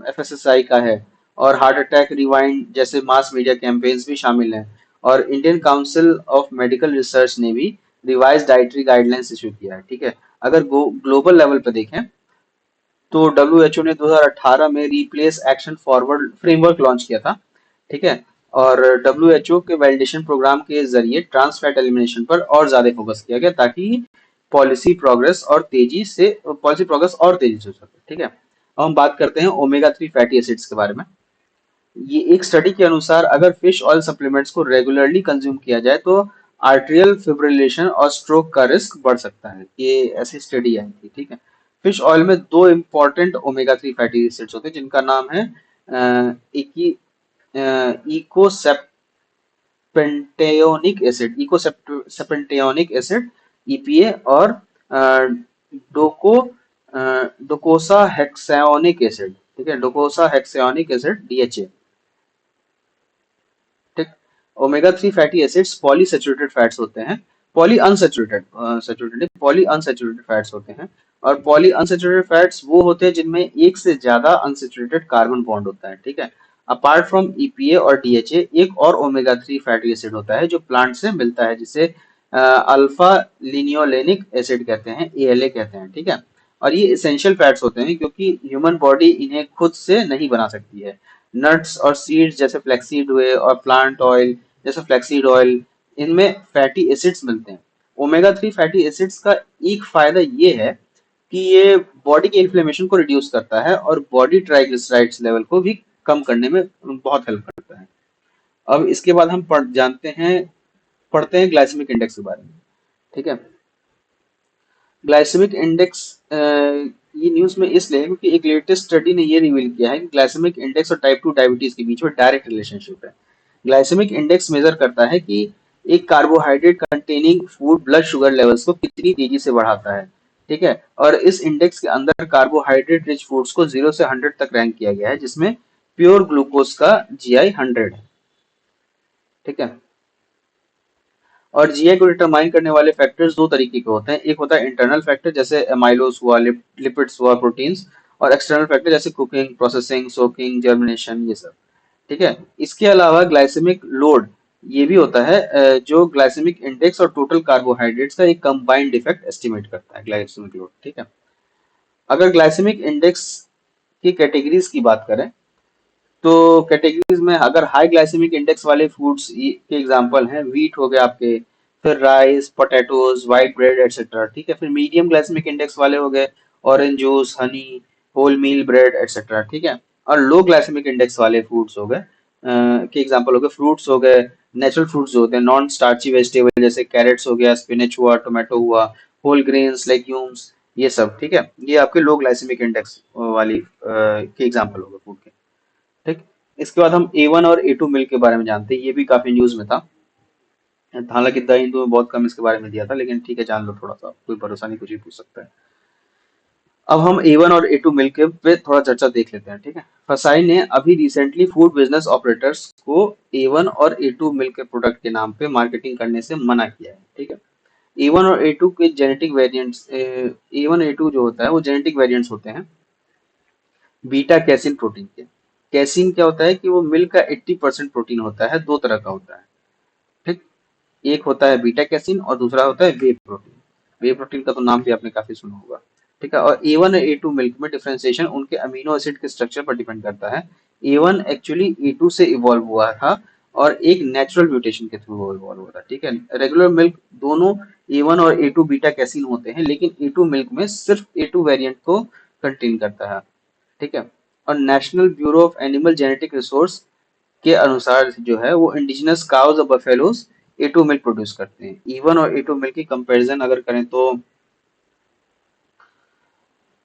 एफएसएसआई का है। और हार्ट अटैक रिवाइंड जैसे मास मीडिया कैंपेन्स भी शामिल हैं। और Indian council of medical research ने भी रिवाइज डाइटरी गाइडलाइंस इशू किया है। ठीक है। अगर ग्लोबल लेवल पे देखें तो डब्ल्यूएचओ ने 2018 में replace action forward framework launch किया था। ठीक है। और डब्ल्यूएचओ के वैलिडेशन प्रोग्राम के जरिए ट्रांस फैट एलिमिनेशन पर और ज्यादा फोकस किया गया, ताकि पॉलिसी प्रोग्रेस और तेजी से हो सके। ठीक है। अब हम बात करते हैं ओमेगा 3 फैटी एसिड्स के बारे में। ये एक स्टडी के अनुसार अगर फिश ऑयल सप्लीमेंट्स को रेगुलरली कंज्यूम किया जाए तो आर्टेरियल फिब्रिलेशन और स्ट्रोक का रिस्क बढ़ सकता है। ये ऐसी स्टडी आई थी। ठीक है। फिश ऑयल में दो इंपॉर्टेंट ओमेगा 3 फैटी एसिड्स होते हैं, जिनका नाम है इकोसेप्टेनिक एसिड, ईपीए, और डोको डोकोसा हेक्सायोनिक एसिड। ठीक है। डोकोसा हेक्सायोनिक एसिड, डीएचए। ठीक। Omega 3 fatty acids poly saturated fats होते हैं, poly unsaturated saturated poly unsaturated fats होते हैं। और पॉली अनसेचुरेटेड फैट्स वो होते हैं जिनमें एक से ज्यादा अनसेचुरेटेड कार्बन बॉन्ड होता है। ठीक है। अपार्ट फ्रॉम ईपीए और डीएचए, एक और ओमेगा 3 फैटी एसिड होता है जो प्लांट से मिलता है, जिसे अल्फा लिनियोलेनिक एसिड कहते हैं, एएलए कहते हैं। ठीक है। और ये इसेंशियल फैट्स होते हैं क्योंकि ह्यूमन बॉडी इन्हें खुद से नहीं बना सकती है। नट्स और सीड्स जैसे फ्लैक्सीड हुए, और प्लांट ऑयल जैसे फ्लैक्सीड ऑयल, इनमें फैटी एसिड्स मिलते हैं। ओमेगा 3 फैटी एसिड्स का एक फायदा ये है कि ये बॉडी के इन्फ्लेमेशन को रिड्यूस करता है और बॉडी ट्राइग्लिसराइड्स लेवल को भी कम करने में बहुत हेल्प करता है। अब इसके बाद हम पढ़ते हैं ग्लाइसेमिक इंडेक्स के बारे में। ठीक है। ग्लाइसेमिक इंडेक्स ये न्यूज में इसलिए है क्योंकि एक लेटेस्ट स्टडी ने ये रिवील किया है कि ग्लाइसेमिक इंडेक्स और टाइप 2 डायबिटीज के बीच में डायरेक्ट रिलेशनशिप है। ग्लाइसेमिक इंडेक्स मेजर करता है कि एक carbohydrate containing food blood sugar levels को कितनी तेजी से बढ़ाता है। ठीक है। और इस इंडेक्स के अंदर कार्बोहाइड्रेट रिच फूड्स को 0 से 100 तक रैंक किया गया है, जिसमें प्योर ग्लूकोज का जीआई 100 है। ठीक है। और जीआई को डिटरमाइन करने वाले फैक्टर्स दो तरीके के होते हैं। एक होता है इंटरनल फैक्टर जैसे एमाइलोज हुआ, लिपिड्स हुआ, प्रोटीन्स। और एक्सटर्नल फैक्टर जैसे कुकिंग, प्रोसेसिंग, सोकिंग, जर्मिनेशन, ये सब। ठीक है। इसके अलावा ग्लाइसेमिक लोड ये भी होता है, जो ग्लाइसेमिक इंडेक्स और टोटल कार्बोहाइड्रेट्स का एक कंबाइंड इफेक्ट एस्टिमेट करता है, ग्लाइसेमिक लोड। ठीक है। अगर ग्लाइसेमिक इंडेक्स की कैटेगरीज की बात करें तो कैटेगरीज में अगर हाई ग्लाइसेमिक इंडेक्स वाले फूड्स के एग्जांपल हैं, व्हीट हो गए आपके, फिर rice, potatoes, white bread etcetera. ठीक है। फिर मीडियम ग्लाइसेमिक इंडेक्स वाले हो गए orange juice, honey, whole meal bread etcetera. ठीक है। और लो ग्लाइसेमिक इंडेक्स वाले फूड्स हो गए, के एग्जांपल हो गए, फ्रूट्स हो गए, नेचुरल फ्रूट्स जो होते हैं, नॉन स्टार्ची वेजिटेबल जैसे कैरेट्स हो गया, स्पिनच हुआ, टोमेटो हुआ, होल ग्रेन्स, लेग्यूम्स, ये सब। ठीक है। ये आपके लो ग्लाइसेमिक इंडेक्स वाली के एग्जांपल हो गए फूड के। ठीक। इसके बाद हम A1 और A2 मिल्क के बारे में जानते हैं। ये भी काफी न्यूज में था। हालांकि द हिंदू में बहुत कम इसके बारे में दिया था, लेकिन ठीक है, जान लो थोड़ा सा, कोई भरोसा नहीं, कुछ भी पूछ सकता है। अब हम A1 और A2 मिल्क के पे थोड़ा चर्चा देख लेते हैं। ठीक है। फसाई ने अभी रिसेंटली फूड बिजनेस ऑपरेटर्स को A1 और A2 मिल्क के प्रोडक्ट के नाम पे मार्केटिंग करने से मना किया है। ठीक है। A1 और A2 के जेनेटिक वेरिएंट्स, A1 A2 जो होता है वो जेनेटिक वेरिएंट्स होते हैं बीटा कैसिन प्रोटीन के। कैसिन क्या होता है कि वो मिल्क का 80% प्रोटीन होता है, दो तरह का होता है। ठीक। एक होता है बीटा कैसिन और दूसरा होता है वे प्रोटीन। वे प्रोटीन का तो नाम भी आपने काफी सुना होगा। ठीक है। और A1 और A2 मिल्क में डिफरेंशिएशन उनके अमीनो एसिड के स्ट्रक्चर पर डिपेंड करता है। A1 एक्चुअली A2 से इवॉल्व हुआ था और एक नेचुरल म्यूटेशन के थ्रू वो इवॉल्व हुआ था। ठीक है। रेगुलर मिल्क दोनों A1 और A2 बीटा कैसिन होते हैं, लेकिन A2 मिल्क में सिर्फ A2 वेरिएंट को कंटेन करता है। ठीक है। और national bureau of animal genetic resource के अनुसार जो है वो इंडिजिनस काउज और बफेलोज A2 मिल्क प्रोड्यूस करते हैं। E1 और A2 मिल्क की कंपैरिजन अगर करें तो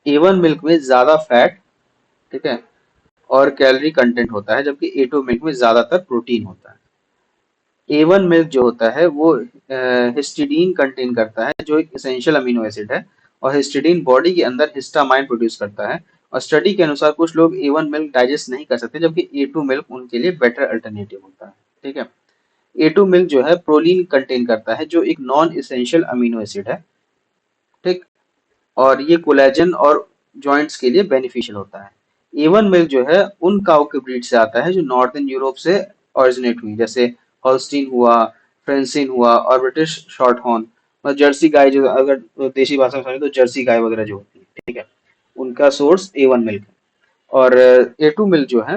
A1 मिल्क में ज्यादा फैट, ठीक है, और कैलोरी कंटेंट होता है, जबकि A2 मिल्क में ज्यादातर प्रोटीन होता है। A1 मिल्क जो होता है वो हिस्टिडीन कंटेन करता है, जो एक एसेंशियल अमीनो एसिड है, और हिस्टिडीन बॉडी के अंदर हिस्टामाइन प्रोड्यूस करता है। और स्टडी के अनुसार कुछ लोग A1 मिल्क डाइजेस्ट नहीं कर सकते, जबकि A2 मिल्क उनके लिए बेटर अल्टरनेटिव होता है। ठीक है। A2 मिल्क जो है प्रोलीन कंटेन करता है, जो एक नॉन एसेंशियल अमीनो एसिड है। ठीक। और ये कोलेजन और जॉइंट्स के लिए बेनिफिशियल होता है। A1 मिल्क जो है उन काऊ के ब्रीड से आता है जो नॉर्दर्न यूरोप से ओरिजिनेट हुई, जैसे हॉल्स्टीन हुआ, फ्रेंसिन हुआ, और ब्रिटिश शॉर्ट हॉर्न, और जर्सी गाय, जो अगर देसी भाषा में समझे तो जर्सी गाय वगैरह जो होती है। ठीक है। उनका सोर्स A1 मिल्क है। और A2 मिल्क जो है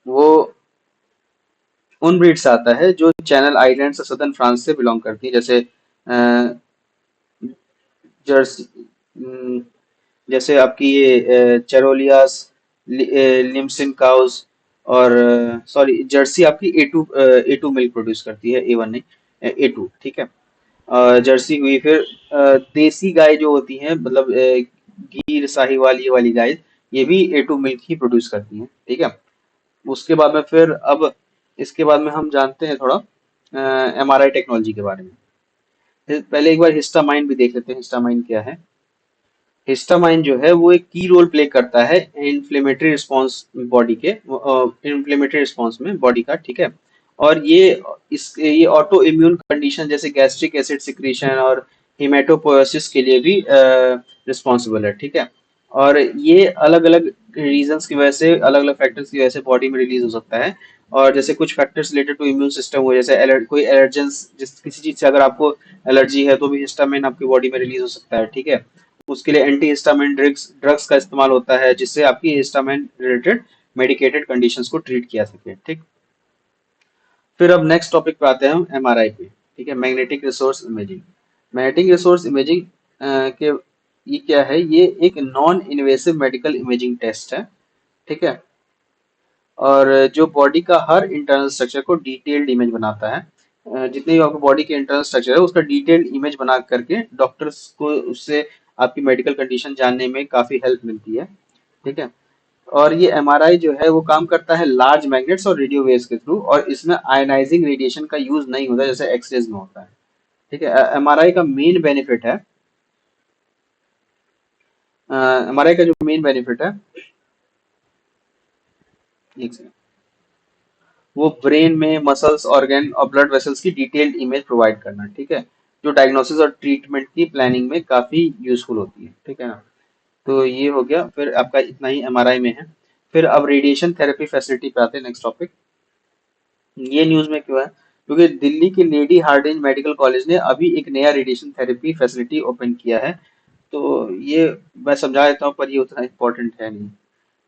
वो उन ब्रीड से आता है जो चैनल आइलैंड्स और सदर्न फ्रांस से बिलोंग करती है, जैसे जर्सी, जैसे आपकी ये चेरोलियास, लिम्सिन काउस, और सॉरी जर्सी आपकी A2 मिल्क प्रोड्यूस करती है, A1 नहीं, A2। ठीक है। जर्सी हुई, फिर देसी गाय जो होती है, मतलब गीर साहिवाल ये वाली गाय, ये भी A2 मिल्क ही प्रोड्यूस करती है। ठीक है। उसके बाद में फिर अब इसके बाद में हम जानते हैं थोड़ा MRI टेक्नोलॉजी के बारे में। पहले एक बार हिस्टामाइन भी देख लेते हैं, हिस्टामाइन क्या है। हिस्टामाइन जो है वो एक की रोल प्ले करता है इन्फ्लेमेटरी रिस्पॉन्स बॉडी के, इन्फ्लेमेटरी रिस्पॉन्स में बॉडी का। ठीक है। और ये ऑटो इम्यून कंडीशन जैसे गैस्ट्रिक एसिड सिक्रीशन और हिमेटोपोएसिस के लिए भी रिस्पॉन्सिबल है। ठीक है। और ये अलग अलग रीजंस की वजह से, अलग अलग फैक्टर्स की वजह से बॉडी में रिलीज हो सकता है। और जैसे कुछ factors related to immune system हुए, जैसे कोई एलर्जेंस, जिस किसी चीज से अगर आपको एलर्जी है तो भी हिस्टामाइन आपकी बॉडी में रिलीज हो सकता है। ठीक है। उसके लिए एंटी हिस्टामिन ड्रग्स ड्रग्स का इस्तेमाल होता है, जिससे आपकी हिस्टामिन रिलेटेड मेडिकेटेड कंडीशंस को ट्रीट किया सके। ठीक। फिर अब नेक्स्ट टॉपिक पे आते हैं हम MRI पे। ठीक है। Magnetic resource imaging. Magnetic resource imaging के ये क्या है, ये एक non invasive medical imaging test है। ठीक है। और जो बॉडी का हर इंटरनल स्ट्रक्चर को डिटेल्ड इमेज बनाता है। जितने भी आपको बॉडी के इंटरनल स्ट्रक्चर है उसका डिटेल्ड इमेज बना करके डॉक्टर्स को उससे आपकी मेडिकल कंडीशन जानने में काफी हेल्प मिलती है। ठीक है। और ये एमआरआई जो है वो काम करता है लार्ज मैग्नेट्स और रेडियो वेव्स के थ्रू, और इसमें आयनाइजिंग रेडिएशन का यूज नहीं होता जैसे एक्सरेज में होता है। ठीक है। एमआरआई का मेन बेनिफिट है, एमआरआई का जो मेन बेनिफिट है, एक सेकंड, वो ब्रेन में मसल्स, ऑर्गन और ब्लड वेसल्स की डिटेल्ड इमेज प्रोवाइड करना। ठीक है। जो डायग्नोसिस और ट्रीटमेंट की प्लानिंग में काफी यूजफुल होती है। ठीक है ना। तो ये हो गया, फिर आपका इतना ही एमआरआई में है। फिर अब रेडिएशन थेरेपी फैसिलिटी पे आते हैं, नेक्स्ट टॉपिक। ये न्यूज में क्यों है, क्योंकि दिल्ली के लेडी हार्डिंज मेडिकल कॉलेज ने अभी एक नया रेडिएशन थेरेपी फैसिलिटी ओपन किया है। तो ये मैं समझा देता हूँ पर ये उतना इम्पोर्टेंट है नहीं।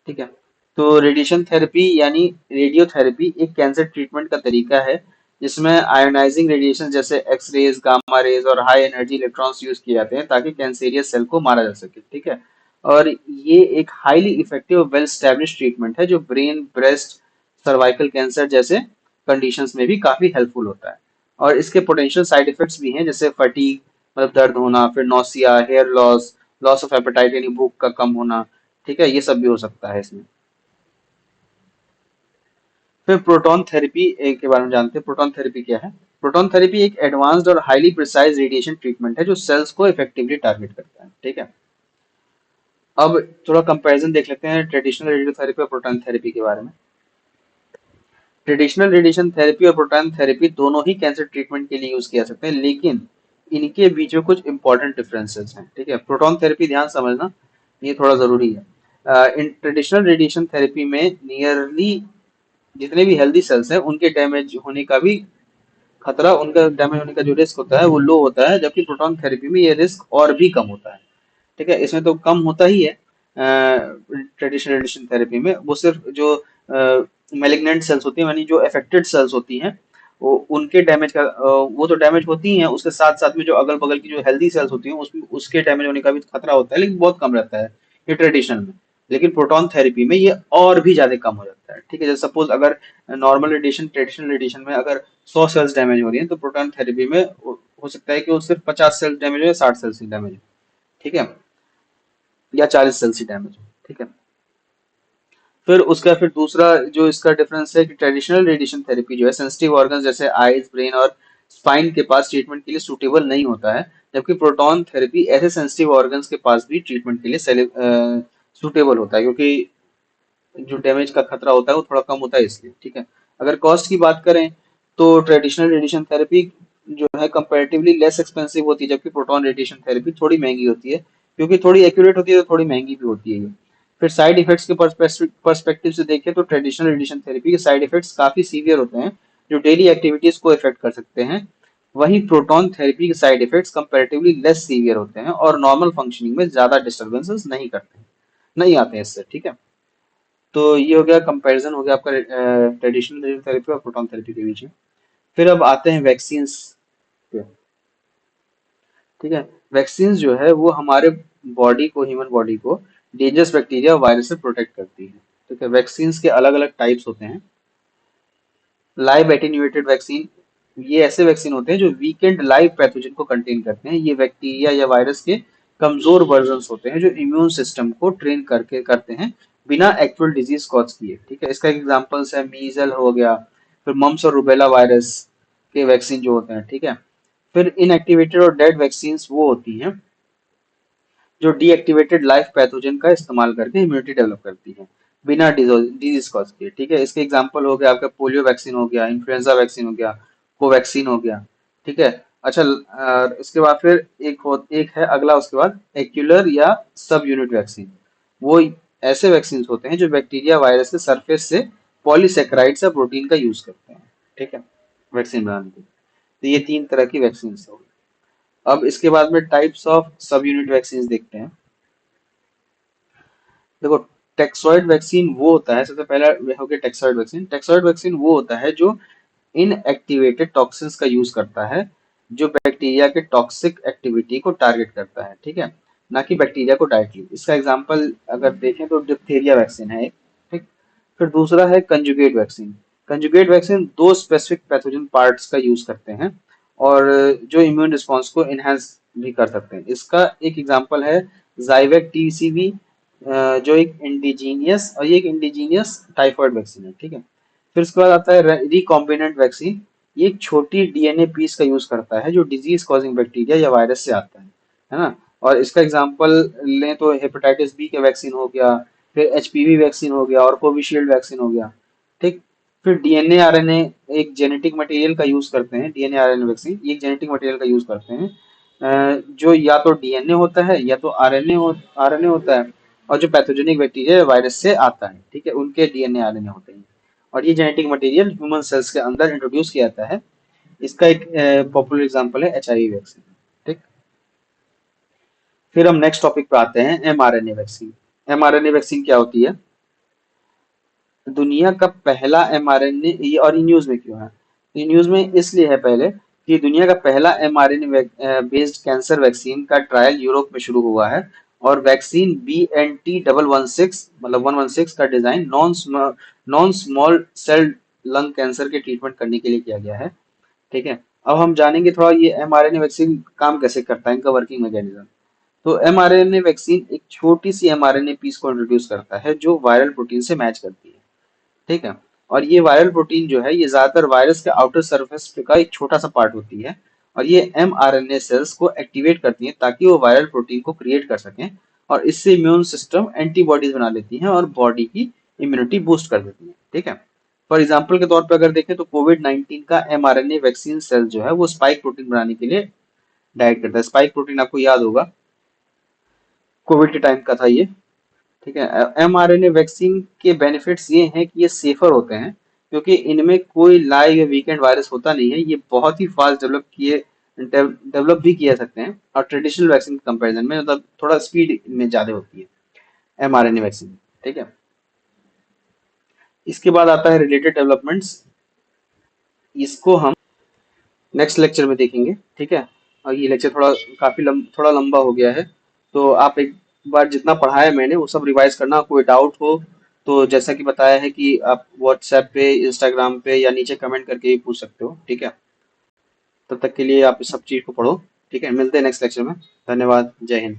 ठीक है। तो रेडिएशन थेरेपी यानी रेडियोथेरेपी एक कैंसर ट्रीटमेंट का तरीका है जिसमें आयोनाइजिंग रेडिएशन जैसे एक्स रेज, गामा रेज और हाई एनर्जी इलेक्ट्रॉन्स यूज किए जाते हैं ताकि कैंसेरियस सेल को मारा जा सके। ठीक है। और ये एक highly effective well establish treatment है जो ब्रेन, ब्रेस्ट, सर्वाइकल कैंसर जैसे कंडीशंस में भी काफी हेल्पफुल होता है। और इसके पोटेंशियल साइड इफेक्ट्स भी हैं जैसे फटीग, मतलब दर्द होना, फिर nausea, hair loss, loss of appetite यानी भूख का कम होना। ठीक है, ये सब भी हो सकता है इसमें। फिर प्रोटॉन थेरेपी के बारे में जानते हैं। प्रोटॉन थेरेपी क्या है? प्रोटॉन थेरेपी एक एडवांस्ड और हाईली प्रिसाइज रेडिएशन ट्रीटमेंट है जो सेल्स को इफेक्टिवली टारगेट करता है। ठीक है। अब थोड़ा कंपैरिजन देख लेते हैं ट्रेडिशनल रेडियोथेरेपी और प्रोटॉन थेरेपी के बारे में। ट्रेडिशनल रेडिएशन थेरेपी और प्रोटॉन थेरेपी दोनों ही कैंसर ट्रीटमेंट के लिए यूज किया जा सकते हैं, लेकिन इनके बीच में कुछ इंपॉर्टेंट डिफरेंसेस हैं। ठीक है। प्रोटॉन थेरेपी ध्यान समझना, ये थोड़ा जरूरी है। इन ट्रेडिशनल रेडिएशन थेरेपी में नियरली जितने भी हेल्दी सेल्स हैं उनके डैमेज होने का भी खतरा, उनका डैमेज होने का जो रिस्क होता है वो लो होता है, जबकि प्रोटॉन थेरेपी में ये रिस्क और भी कम होता है। ठीक है। इसमें तो कम होता ही है ट्रेडिशनल रेडिएशन थेरेपी में, वो सिर्फ जो मेलिग्नेंट सेल्स होती हैं यानी जो अफेक्टेड सेल्स होती हैं वो उनके डैमेज का वो तो डैमेज होती हैं, उसके साथ साथ में जो अगल बगल की जो हेल्दी सेल्स होती हैं उसमें उसके डैमेज होने का भी खतरा होता है, लेकिन बहुत कम रहता है ये ट्रेडिशनल में। लेकिन प्रोटॉन थेरेपी में ये और भी ज्यादा कम हो जाता है। ठीक है। जैसे सपोज अगर नॉर्मल रेडिएशन, ट्रेडिशनल रेडिएशन में अगर 100 सेल्स डैमेज हो रही है तो प्रोटॉन थेरेपी में हो सकता है कि वो सिर्फ 50 सेल्स डैमेज हो या 60 सेल्स ही डैमेज हो। ठीक है। या 40 सेल्स ही डैमेज हो। ठीक है। फिर उसका फिर दूसरा जो इसका डिफरेंस है कि ट्रेडिशनल रेडिएशन थेरेपी जो है सेंसिटिव ऑर्गन जैसे आईज, ब्रेन और स्पाइन के पास ट्रीटमेंट के लिए सूटेबल नहीं होता है, जबकि प्रोटॉन थेरेपी ऐसे सेंसिटिव ऑर्गन्स के पास भी ट्रीटमेंट के लिए सूटेबल होता है, क्योंकि जो डैमेज का खतरा होता है वो थोड़ा कम होता है इसलिए। ठीक है। अगर कॉस्ट की बात करें तो ट्रेडिशनल रेडिएशन थेरेपी जो है कंपैरेटिवली लेस एक्सपेंसिव होती है, जबकि प्रोटॉन रेडिएशन थेरेपी थोड़ी महंगी होती है, क्योंकि थोड़ी एक्यूरेट होती है तो थोड़ी महंगी भी होती है ये। फिर साइड इफेक्ट्स के पर्सपेक्टिव से देखें तो ट्रेडिशनल रेडिएशन थेरेपी के साइड इफेक्ट्स काफी सीवियर होते हैं जो डेली एक्टिविटीज को इफेक्ट कर सकते हैं। वहीं प्रोटॉन थेरेपी के side effects comparatively less severe होते हैं और नॉर्मल फंक्शनिंग में ज्यादा डिस्टर्बेंसेस नहीं आते हैं इससे। ठीक है। तो ये हो गया, कंपैरिजन हो गया आपका ट्रेडिशनल रेडियोथेरेपी और प्रोटॉन थेरेपी के बीच में। फिर अब आते हैं वैक्सीन्स पे। ठीक है। वैक्सीन्स जो है वो हमारे बॉडी को, ह्यूमन बॉडी को डेंजरस बैक्टीरिया और वायरस से प्रोटेक्ट करती है। ठीक है। वैक्सीन्स के अलग अलग टाइप्स होते हैं। लाइव एटेन्यूएटेड वैक्सीन, ये ऐसे वैक्सीन होते हैं जो वीकेंड लाइव पैथोजन को कंटेन करते हैं। ये बैक्टीरिया या वायरस के कमजोर वर्जन होते हैं जो इम्यून सिस्टम को ट्रेन करके करते हैं बिना एक्चुअल डिजीज कॉज किए। ठीक है। इसका एग्जांपल्स है मीजल हो गया, फिर मम्स और रुबेला वायरस के वैक्सीन जो होते हैं। ठीक है। फिर इनएक्टिवेटेड और डेड वैक्सीन वो होती हैं जो डीएक्टिवेटेड लाइफ पैथोजन का इस्तेमाल करके इम्यूनिटी डेवलप करती है बिना डिजीज कॉज के। ठीक है। इसके एग्जांपल हो गया आपका पोलियो वैक्सीन हो गया, इन्फ्लुएंजा वैक्सीन हो गया, कोवैक्सीन हो गया। ठीक है। अच्छा, इसके बाद फिर एक है अगला, उसके बाद एक्यूलर या सब यूनिट वैक्सीन। वो ऐसे वैक्सीन होते हैं जो बैक्टीरिया वायरस के सरफेस से पॉलीसेकेराइड्स या प्रोटीन का यूज करते हैं। ठीक है। वैक्सीन बनाने के लिए। तो ये तीन तरह की वैक्सीन हो गई। अब इसके बाद में टाइप्स ऑफ सब यूनिट वैक्सीन देखते हैं। देखो, टेक्सॉइड वैक्सीन वो होता है, सबसे पहला हो गया टेक्सॉइड वैक्सीन। टेक्सॉइड वैक्सीन वो होता है जो इनएक्टिवेटेड टॉक्सिन्स का यूज करता है जो बैक्टीरिया के टॉक्सिक एक्टिविटी को टारगेट करता है। ठीक है। ना कि बैक्टीरिया को डायरेक्टली। इसका एग्जांपल अगर देखें तो डिप्थीरिया वैक्सीन है एक, ठीक। फिर दूसरा है कंजुगेट वैक्सीन। कंजुगेट वैक्सीन दो स्पेसिफिक पैथोजन पार्ट्स का यूज करते हैं और जो इम्यून रिस्पॉन्स को इनहेंस भी कर सकते हैं। इसका एक एग्जांपल है जाइवेक टीसीवी, जो एक इंडिजीनियस, और ये एक इंडिजीनियस टाइफॉइड वैक्सीन है, ठीक है। फिर उसके बाद आता है रिकॉम्बिनेंट वैक्सीन। ये एक छोटी डीएनए पीस का यूज करता है जो डिजीज कॉजिंग बैक्टीरिया या वायरस से आता है ना। और इसका एग्जांपल लें तो हेपेटाइटिस बी के वैक्सीन हो गया, फिर एचपीवी वैक्सीन हो गया और कोविशील्ड वैक्सीन हो गया, ठीक। फिर डीएनए आरएनए एक जेनेटिक मटेरियल का यूज करते हैं। डीएनए आरएनए वैक्सीन ये एक जेनेटिक मटेरियल का यूज करते हैं, जो या तो डीएनए होता है या तो आरएनए होता है, और जो पैथोजेनिक बैक्टीरिया वायरस से आता है, ठीक है, उनके डीएनए आरएनए होते हैं। और ये जेनेटिक मटेरियल ह्यूमन सेल्स के अंदर इंट्रोड्यूस किया जाता है। इसका एक पॉपुलर एग्जांपल है एचआईवी वैक्सीन, ठीक। फिर हम नेक्स्ट टॉपिक पे आते हैं, एमआरएनए वैक्सीन। एमआरएनए वैक्सीन क्या होती है? दुनिया का पहला एमआरएनए, ये और ये न्यूज में क्यों है? ये न्यूज में इसलिए है पहले कि दुनिया का पहला एमआरएनए बेस्ड कैंसर वैक्सीन का ट्रायल यूरोप में शुरू हुआ है। और वैक्सीन BNT 116 मतलब 116 का design non small cell lung cancer के ट्रीटमेंट करने के लिए किया गया है, ठीक है। अब हम जानेंगे थोड़ा ये एमआरएनए वैक्सीन काम कैसे करता है, इनका वर्किंग मैकेनिज्म। तो एमआरएनए वैक्सीन एक छोटी सी एमआरएनए पीस को इंट्रोड्यूस करता है जो वायरल प्रोटीन से मैच करती है, ठीक है। और ये वायरल प्रोटीन जो है ये ज्यादातर वायरस के आउटर सरफेस का एक छोटा सा पार्ट होती है। और ये एमआरएनए सेल्स को एक्टिवेट करती हैं ताकि वो वायरल प्रोटीन को क्रिएट कर सकें, और इससे इम्यून सिस्टम एंटीबॉडीज बना लेती हैं और बॉडी की इम्यूनिटी बूस्ट कर देती है, ठीक है। फॉर एग्जाम्पल के तौर पर अगर देखें तो कोविड 19 का एमआरएनए वैक्सीन सेल जो है वो स्पाइक प्रोटीन बनाने के लिए डायरेक्ट करता है। स्पाइक प्रोटीन आपको याद होगा, कोविड के टाइम का था ये, ठीक है। एमआरएनए वैक्सीन के बेनिफिट्स ये हैं कि ये सेफर होते हैं क्योंकि इनमें कोई लाइव या वीकेंड वायरस होता नहीं है। ये बहुत ही फास्ट डेवलप भी किए सकते हैं और ट्रेडिशनल वैक्सीन के कंपैरिजन में मतलब थोड़ा स्पीड में ज्यादा होती है एमआरएनए वैक्सीन, ठीक है। इसके बाद आता है रिलेटेड डेवलपमेंट्स। इसको हम नेक्स्ट लेक्चर में देखेंगे, ठीक है। और ये लेक्चर थोड़ा लंबा हो गया है, तो आप एक बार जितना पढ़ा है मैंने वो सब रिवाइज करना। कोई डाउट हो तो जैसा कि बताया है कि आप व्हाट्सएप पे, इंस्टाग्राम पे या नीचे कमेंट करके भी पूछ सकते हो, ठीक है। तब तक के लिए आप इस सब चीज को पढ़ो, ठीक है। मिलते हैं नेक्स्ट लेक्चर में। धन्यवाद। जय हिंद।